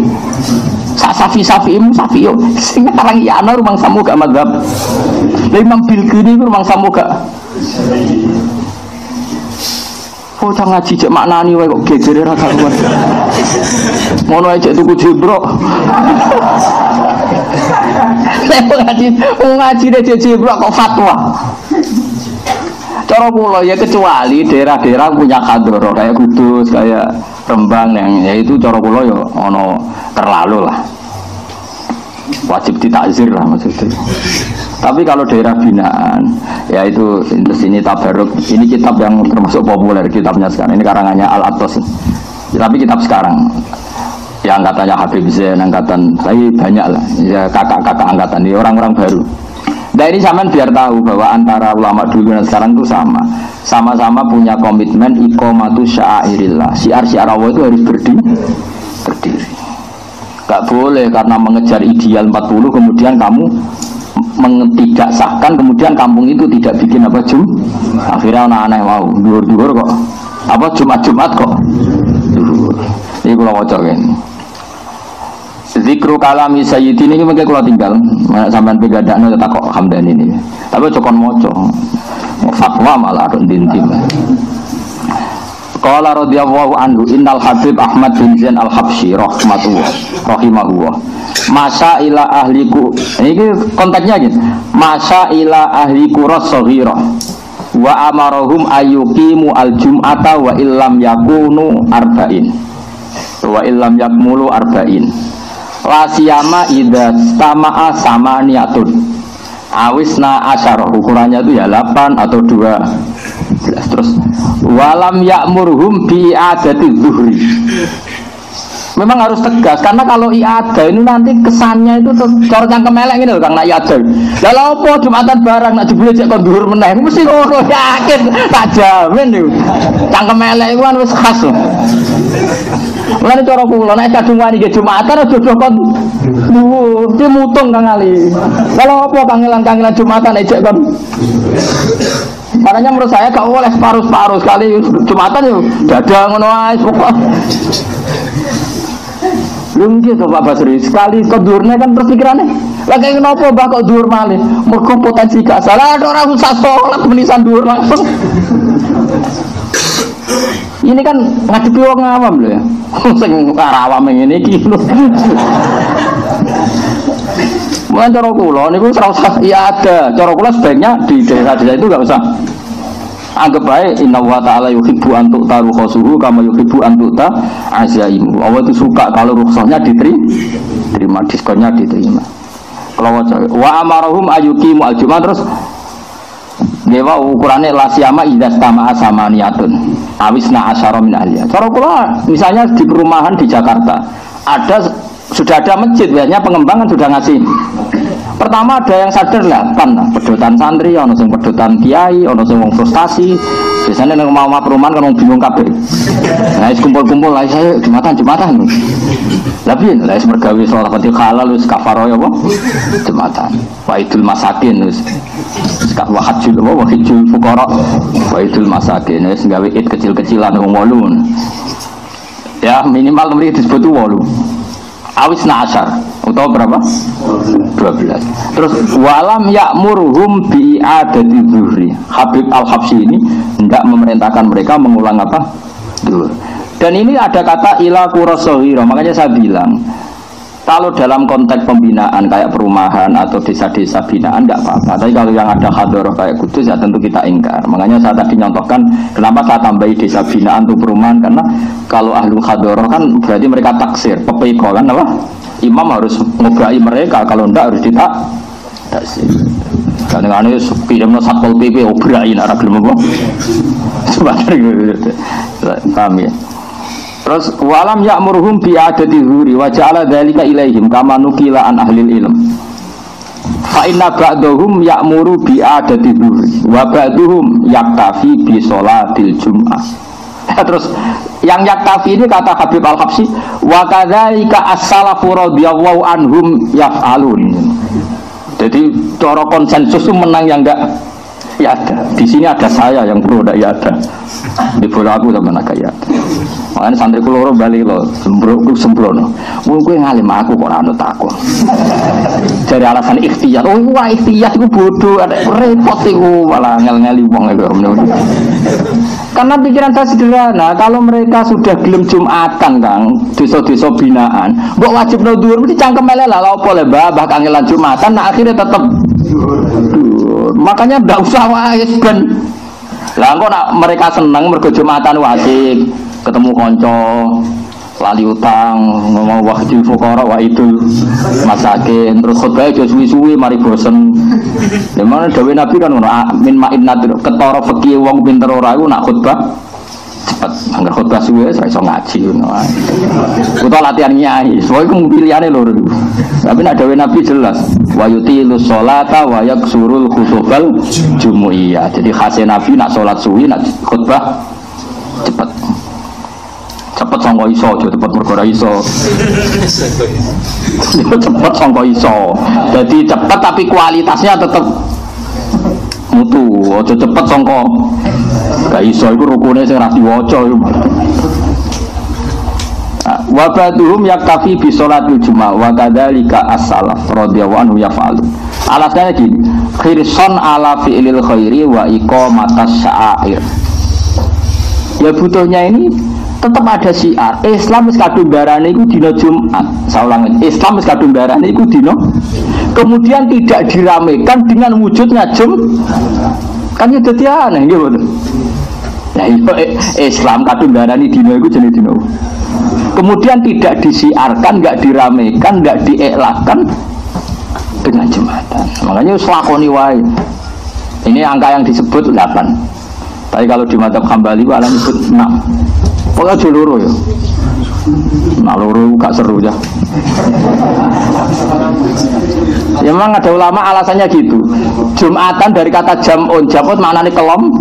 Syafi'imu Syafi'i sing arang iya ana rumang samu gak madzhab. Lah Imam Bilqini rumang samu gak. Oh jangan ngaji cek maknani wae kok gegere ra karuan. Ngono ae cek tuku jebrok. Ngaji deh jebrok kok fatwa. Cara kula ya kecuali daerah-daerah punya kadoro kayak Kudus, kayak Rembang yang ya itu cara kula ya ono terlalu lah. Wajib ditakzir lah maksudnya. Tapi kalau daerah binaan ya itu ini tabaruk. Ini kitab yang termasuk populer kitabnya sekarang. Ini karangannya Al-Atos. Tapi kitab sekarang ya angkatannya Habib Zain, angkatan saya banyak lah. Ya kakak-kakak angkatan ini orang-orang baru. Nah ini sampean biar tahu bahwa antara ulama dulu dan sekarang itu sama-sama punya komitmen iqamatu sya'airillah. Syiar-syiar Allah itu harus berdiri. Gak boleh karena mengejar ideal 40 kemudian kamu tidak sahkan kemudian kampung itu tidak bikin apa akhirnya anak-anak mau duhur-duhur kok apa Jumat-Jumat kok duhur. Ini kalau wajah ini Zikru kalami sayyidin ini mungkin kalau tinggal sampean pegadaknya tetap kok Hamdani ini. Tapi cokon moco fatwa malah ada dintim. Qala radhiyallahu anhu innal Habib Ahmad bin Zain al-Habsyi rahimahullah. Masa ila ahliku. Ini konteksnya gitu. Masa ila ahliku rasaghira wa amarahum ayyuqimu al-jum'ata wa illam yakunu arba'in. Wa illam yakmulu arba'in. La siyama idza stama'a samaniyatun awisna asyara ukurannya itu ya 8 atau 12 terus walam ya'murhum bi i'adati zuhri. Memang harus tegas karena kalau i'adah ini nanti kesannya itu cara cangkem elek ngene lho Kang nak i'adah. Lah lha opo Jumatan barang nak jebule cek kon dhuwur meneh mesti ngono yakin tak jamin niku. Cangkem elek iku kan wis khas lho. Mulane cara kula nek kadung wani nggih Jumatan aja kon dhuwur, iki mutung Kang Ali. Kalau apa kangelan-kangelan Jumatan nek cek kon. Makanya menurut saya gak boleh separuh-separuh sekali Jumatan yo dadah ngono ae pokok. Lung gitu Pak Basri, sekali kedurnya kan berpikirannya lagi kenapa Mbak kok dur malih mergo potensi gak salah ada orang usah sholat menisan dur langsung. Ini kan ngadepi wong awam lho ya sing awam ngene iki lho. Mulai cara kula niku ora usah iya ada cara kula sebaiknya di desa-desa itu gak usah. Anggap baik inna wa ta'ala yuhibbu an tu'taru khasuhu kama yuhibbu an tu'ta azaimu. Allah itu suka kalau rukhsahnya diterima, diskonnya diterima. Kalau wa amarahum ayyuqimu al-jum'ah terus ngewa ukurannya la siyama idza stama'a samaniyatun awisna asyara min ahliya. Cara kula misalnya di perumahan di Jakarta sudah ada masjid, biasanya pengembangan sudah ngasih. Pertama ada yang sadar lah, pedotan santri, ono sing pedotan kiai, ono sing frustasi. Biasanya nang mau perumahan kan wong bingung kabeh. Nah, kumpul-kumpul lah saya Jumatan. Lah piye? Lah wis mergawe salat Fatihah halal wis kafaroh apa? Jumatan. Waidul masakin wis wahajul fuqara. Waidul masakin wis gawe id kecil-kecilan wong 8. Ya minimal mriki disebut 8. Awisna asyar atau berapa? 12. Terus walam ya'murhum bi adati zuhri. Habib Al-Habsyi ini hendak memerintahkan mereka mengulang apa? Zuhur. Dan ini ada kata ila qurasaghira. Makanya saya bilang kalau dalam konteks pembinaan kayak perumahan atau desa-desa binaan enggak apa-apa. Tapi kalau yang ada hadroh kayak Kudus ya tentu kita ingkar. Makanya saya tadi nyontohkan kenapa saya tambahi desa binaan untuk perumahan karena kalau ahlu hadroh kan berarti mereka taksir, pepeko kan apa? Imam harus ngobai mereka kalau enggak harus taksir. Kadang-kadang kirimno Satpol PP obrai nek ora gelem apa. Sebenarnya gitu. Paham ya? Terus walam ya'muruhum bi adati dzuri wa ja'ala dzalika ilaihim kama nukila an ahlil ilm. Fa inna ba'dahum ya'muru bi adati dzuri wa ba'duhum yaktafi bi sholatil jum'ah. Terus yang yaktafi ini kata Habib Al-Habsyi wa kadzalika as-salafu radhiyallahu anhum yaf'alun. Jadi cara konsensus itu menang yang enggak ya ada. Di sini ada saya yang pro enggak ya ada. Di bola aku sama nak ya. Makanya santri kulo bali lo sembrono. Wong kowe ngalim aku kok ora anut aku. Dari alasan ikhtiyar. Oh wah ikhtiyar iku bodoh, ada repot iku malah ngel-ngeli wong iku. Karena pikiran saya sederhana, kalau mereka sudah gelem Jumatan Kang, desa-desa binaan, mbok wajib no dhuwur mesti cangkem elek lah opo le Mbah kangelan Jumatan nah akhirnya tetep makanya ndak usah wae ben. Lah engko nak mereka seneng mergo Jumatan wajib ketemu kanca lali utang ngomong wahjil fuqara wa idul masakin terus khotbah aja suwi-suwi mari bosen. Memang dawuh Nabi kan ngono min ma'innatir ketara fikih wong pinter ora iku nak khotbah cepet anggar khotbah suwe ora iso ngaji ngono ae. Utawa latihan nyai, soalnya ku pilihane lho. Tapi nak dawuh Nabi jelas wa yutilus sholata wa yaksurul khutubal jumuiyah. Jadi khase Nabi nak salat suwi nak khotbah cepet. Cepet sangka iso aja cepet perkara iso. Cepet sangka iso. Jadi cepet tapi kualitasnya tetap mutu. Aja cepet sangka gak iso iku rukune sing ra diwaca iku. Wa ba'duhum yaktafi bi sholatil jumat wa kadzalika as-salaf radhiyallahu anhu yaf'alu. Alasannya gini, khirson ala fi'lil khairi wa iqamatas sya'air. Ya butuhnya ini tetap ada syiar. Islam wis kadung darane iku dina Jumat. Saya ulangi, Islam wis kadung darane iku dina. Kemudian tidak diramekan dengan wujudnya kan ya dadi aneh nggih mboten. Nah, Islam kadung darane dina iku jenenge dina. Kemudian tidak disiarkan, enggak diramekan, enggak diiklakan dengan Jumatan. Makanya wis lakoni wae. Ini angka yang disebut 8. Tapi kalau di mazhab Hambali alam disebut 6. Pokoknya aja loro ya. Nah loro gak seru ya. Ya memang ada ulama alasannya gitu. Jumatan dari kata jam'un, jam'un maknanya kelom.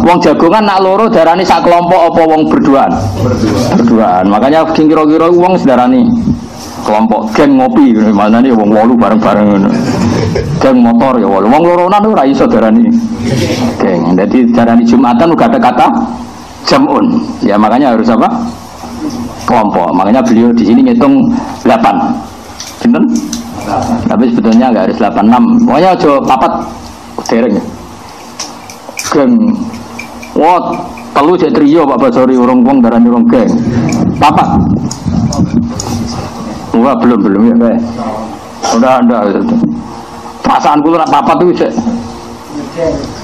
Wong jagongan nak loro darani sak kelompok apa wong berduaan. Berduaan. Makanya kira-kira wong sedarani kelompok geng ngopi maknanya wong 8 bareng-bareng ngono. Geng motor ya 8. Wong loronan ora iso darani geng. Jadi darani Jumatan uga ada kata jam'un. Ya makanya harus apa? Kelompok. Makanya beliau di sini ngitung 8. Pinten? Tapi sebetulnya enggak harus 8 6. Pokoknya aja papat dereng. Geng. Wah, telu cek trio Pak Basori urung wong darani urung geng. Papat. Wah, belum ya, kayak. Udah ada. Perasaan kula nak papat itu cek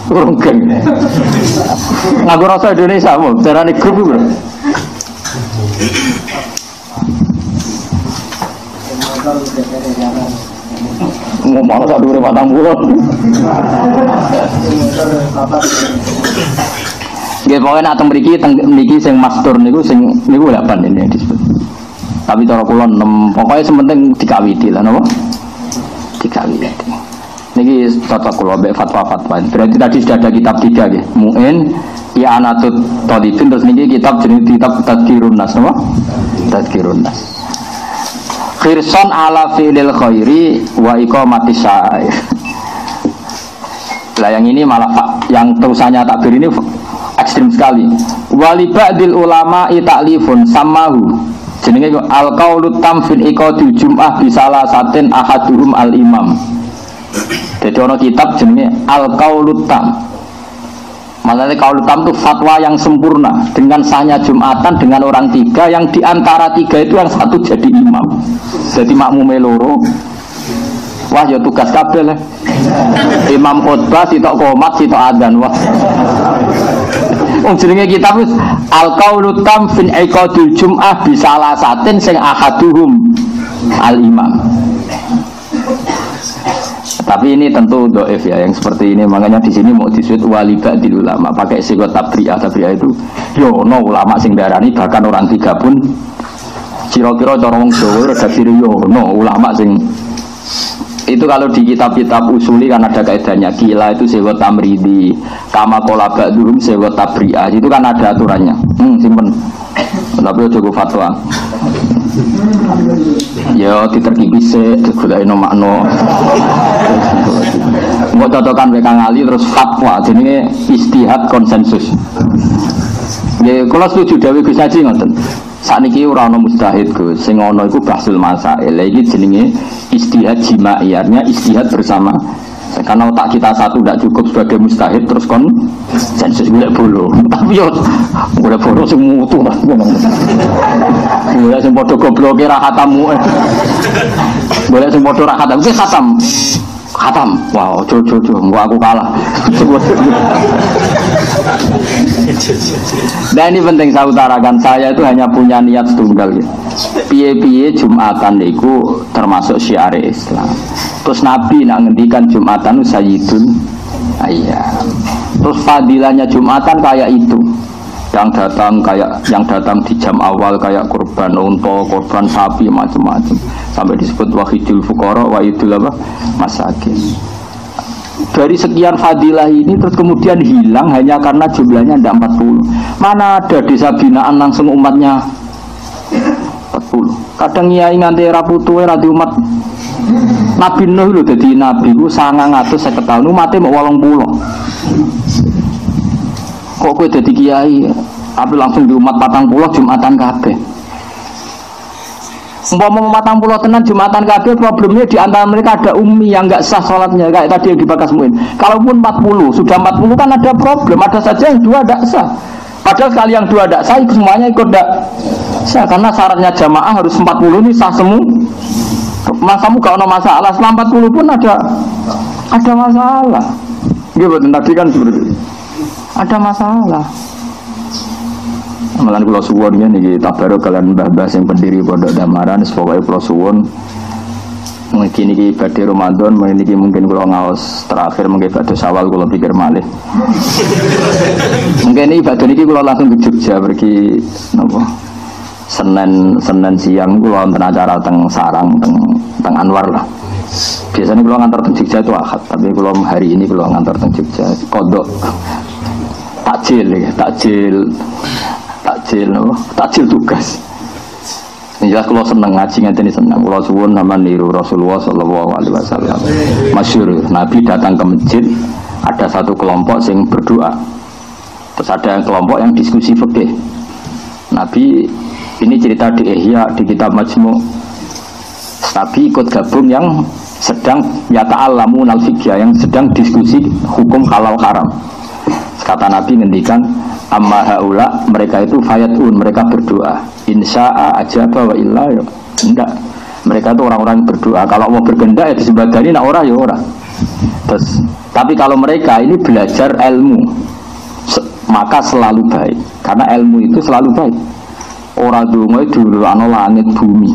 urung geng. Ngaku rasa Indonesia mau darani grup bro. Ngomong sak dhuwure 40. Nggih pokoke nak teng mriki sing master niku sing niku 8 ini disebut. Tapi cara kula 6. Pokoke sementing dikawiti lah napa? Dikawiti. Niki cocok kula mbek fatwa-fatwa. Berarti tadi sudah ada kitab 3 nggih. Mu'in I'anatut Thalibin terus niki kitab jenenge kitab Tadhkirun Nas napa? Tadhkirun Nas. Khirson ala fi'lil khairi wa iqamatis sya'air. Lah yang ini malah yang terusannya takbir ini ekstrim sekali. Wali ba'dil ulama ta'lifun samahu. Jenenge al-qaulut tam fil iqadil jum'ah bisalasatin ahaduhum al-imam. Jadi ono kitab jenenge al-qaulut tam. Maksudnya qaul tam itu fatwa yang sempurna dengan sahnya Jumatan dengan orang 3 yang diantara 3 itu yang satu jadi imam. Jadi makmume loro. Wah ya tugas kabeh lah. Imam khutbah sitok qomat sitok adzan wah. Jenenge kitab wis al-qaulu tam fin iqadil jum'ah bisalasatin sing ahaduhum al-imam. Tapi ini tentu doif ya, yang seperti ini makanya di sini mau disebut wali ba'dil ulama pakai sigot tabri'ah itu no ulama sing darani bahkan orang tiga pun kira-kira cara wong Jawa redaksi no ulama sing itu kalau di kitab-kitab usuli kan ada kaidahnya kila itu sigot tamridi kama qala ba'dhum sigot tabri'ah itu kan ada aturannya simpen tapi ojo fatwa ya diterkipi sik digoleki makna mau cocokan WK ngali terus fatwa jenenge istihad konsensus ya kalau setuju Dewi Gus Haji ngoten sakniki ora ana mustahid Gus sing ana iku bahsul masail iki jenenge istihad jimaiyarnya istihad bersama karena otak kita satu tidak cukup sebagai mustahid terus konsensus golek bolo tapi yo golek bolo sing mutu lah golek sing padha gobloke ra khatamu golek sing padha ra khatam iki khatam wow jojo aku kalah dan ini penting saya utarakan saya itu hanya punya niat tunggal gitu. Piye-piye Jumatan itu termasuk syiar Islam. Terus Nabi nak ngendikan Jumatan sayyidun ayyam. Terus fadilahnya Jumatan kayak itu. Yang datang di jam awal kayak korban unta, korban sapi macam-macam. Sampai disebut wahidul fuqara, wahidul apa? Masakin. Dari sekian fadilah ini terus kemudian hilang hanya karena jumlahnya tidak 40. Mana ada desa binaan langsung umatnya 40. Kadang nyai nganti raputuwe ra di umat. Nabi Nuh lho dadi nabi ku 950 tahun umate mau 80. Kok kowe dadi kiai tapi langsung di umat 40 Jumatan kabeh. Umpama 40 tenan Jumatan kabeh problemnya di antara mereka ada ummi yang enggak sah salatnya kayak tadi yang dibahas Muin. Kalaupun 40 sudah 40 kan ada problem, ada saja yang dua enggak sah. Padahal sekali yang dua enggak sah itu semuanya ikut enggak sah karena syaratnya jamaah harus 40 ini sah semua. Mas kamu gak ada masalah, setelah 40 pun ada masalah. Gitu tadi kan seperti itu. Ada masalah. Amalan kula suwun niki tabarok kalian mbah-mbah sing pendiri Pondok Damaran pokoke kula suwun mungkin niki badhe Ramadan mungkin kula ngaos terakhir mungkin badhe Syawal kula pikir malih. Mungkin iki badhe niki kula langsung ke Jogja pergi napa Senin siang kula wonten acara teng Sarang teng Anwar lah. Biasanya kula ngantar teng Jogja itu Ahad, tapi kula hari ini kula ngantar teng Jogja kodok takjil tugas. Ini jelas kalau seneng ngaji ngene seneng. Kalau suwun sama niru Rasulullah sallallahu alaihi wasallam. Masyhur Nabi datang ke masjid ada satu kelompok yang berdoa. Terus ada kelompok yang diskusi fikih. Nabi ini cerita di Ihya di kitab Majmu'. Nabi ikut gabung yang sedang yata'allamun al-fiqh yang sedang diskusi hukum halal haram. Kata Nabi ngendikan amma haula mereka itu fayatun mereka berdoa insya'a ajaba wa illa ya enggak mereka itu orang-orang berdoa kalau mau berkehendak ya disembadani nak ora ya ora terus tapi kalau mereka ini belajar ilmu maka selalu baik karena ilmu itu selalu baik ora donga dulu ana langit bumi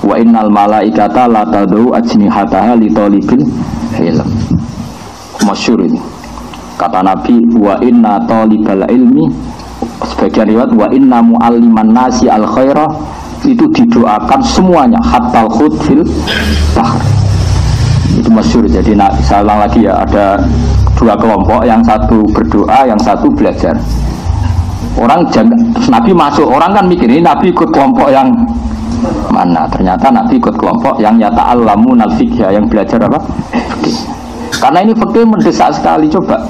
wa innal malaikata la tadau ajnihataha li talibil ilm masyhur ini. Kata Nabi wa inna talibal ilmi sebagian riwayat wa inna mualliman nasi al khairah itu didoakan semuanya hatta al khud fil bahr itu masyhur. Jadi saya ulang lagi ya ada dua kelompok yang satu berdoa yang satu belajar orang jaga, Nabi masuk orang kan mikir ini Nabi ikut kelompok yang mana ternyata Nabi ikut kelompok yang yata'allamun al-fiqh yang belajar apa? Fikih. Karena ini fikih mendesak sekali coba.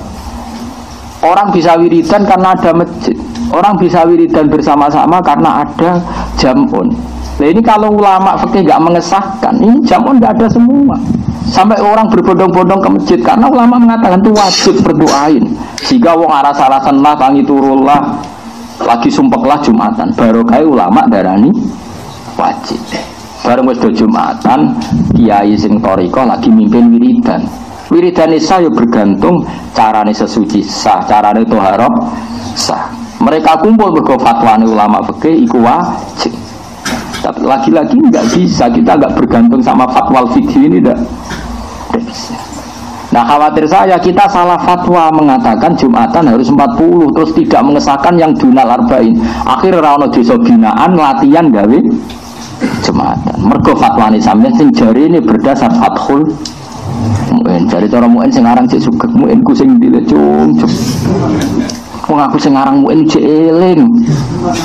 Orang bisa wiridan karena ada masjid. Orang bisa wiridan bersama-sama karena ada jamun. Nah ini kalau ulama fikih nggak mengesahkan, ini jamun nggak ada semua. Sampai orang berbondong-bondong ke masjid karena ulama mengatakan itu wajib berdoain. Jika wong aras-arasan lah, tangi turullah, lagi sumpeklah Jumatan. Baru kayak ulama darani wajib. Bareng wis do Jumatan, kiai sing thariqah lagi mimpin wiridan. Wiridan isa ya bergantung carane sesuci sah, carane toharoh sah. Mereka kumpul mergo fatwane ulama fikih iku wajib. Tapi lagi-lagi enggak bisa, kita enggak bergantung sama fatwa fikih ini enggak bisa. Nah khawatir saya kita salah fatwa mengatakan Jumatan harus 40 terus tidak mengesahkan yang dunal arba'in. Akhir rano desa binaan latihan gawe Jumatan. Mergo fatwane sampeyan sing jari ini berdasar fathul muin. Jari cara muin sing aran cek sugeng muin ku sing dile cung. Wong aku sing aran muin cek eling.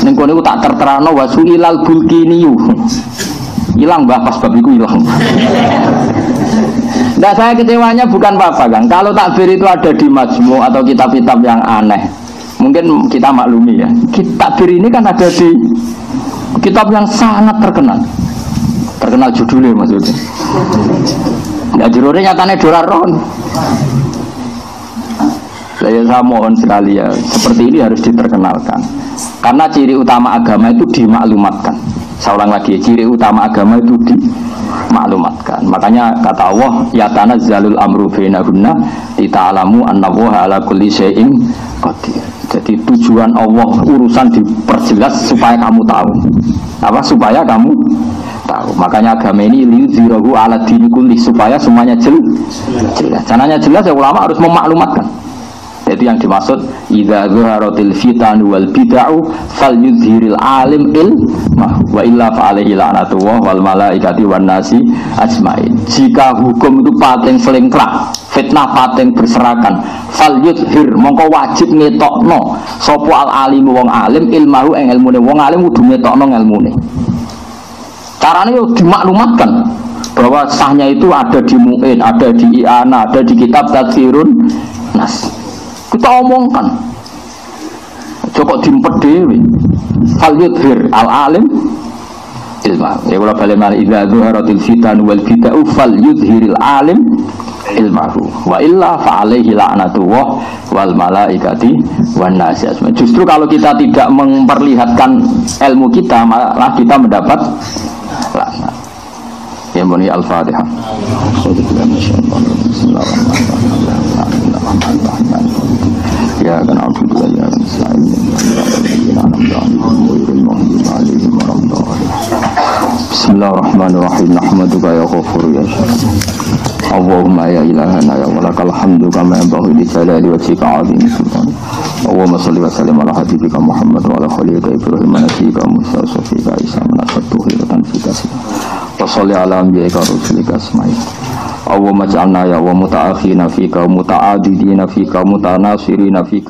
Ning kono ku tak terterano wasuilal bulkiniyu. Hilang bah pas bab iku hilang. Nah saya kecewanya bukan apa-apa Kang. Kalau takbir itu ada di Majmu' atau kitab-kitab yang aneh, mungkin kita maklumi ya. Takbir ini kan ada di kitab yang sangat terkenal. Terkenal judulnya maksudnya. Ya judulnya nyatanya Doraron. Saya mohon sekali ya, seperti ini harus diterkenalkan. Karena ciri utama agama itu dimaklumatkan. Saya ulang lagi, ciri utama agama itu dimaklumatkan. Makanya kata Allah, ya tanazzalul amru bainahunna lita'lamu annallaha ala kulli syai'in qadir. Jadi tujuan Allah urusan diperjelas supaya kamu tahu. Apa? Supaya kamu tahu. Makanya agama ini liyuzhirahu ala dini kulli, supaya semuanya jelas. Caranya jelas ya ulama harus memaklumatkan. Itu yang dimaksud idza zuharatil fitan wal bid'u falyudhiril alim ilmah wa illa fa alaihi la'natullah wal malaikati wan nasi ajmain. Jika hukum itu pating selingklak, fitnah pating berserakan, falyudhir mongko wajib ngetokno sapa al alim wong alim ilmahu ing ilmune wong alim kudu ngetokno ilmune. Carane yo dimaklumatkan bahwa sahnya itu ada di Mu'in, ada di I'ana, ada di kitab Tadhkirun Nas. Kita omongkan coba dimpet dewi fal yudhir al alim ilmah ya kalau balik mal idza zuharatil fitan wal bid'u fal yudhiril alim ilmahu wa illa fa alaihi la'natullah wal malaikati wan nasi ajmain. Justru kalau kita tidak memperlihatkan ilmu kita malah kita mendapat laknat. Ya muni al-Fatihah. Ya kan Alhamdulillah ya Bismillahirrahmanirrahim. Nahmaduka ya Ghafur ya Syakir. Allahumma ya ilahana ya walakal hamdu kama yanbaghi li jalali wajhika 'azim sultan. Allahumma shalli wa sallim ala habibika Muhammad wa ala khalilika Ibrahim nabiyyika Musa safika Isa manasatuhu tan fikasi. Wa shalli ala anbiyika rusulika asma'i. Allahumma ja'alna ya wa muta'akhina fika muta'adidina fika mutanasirina fika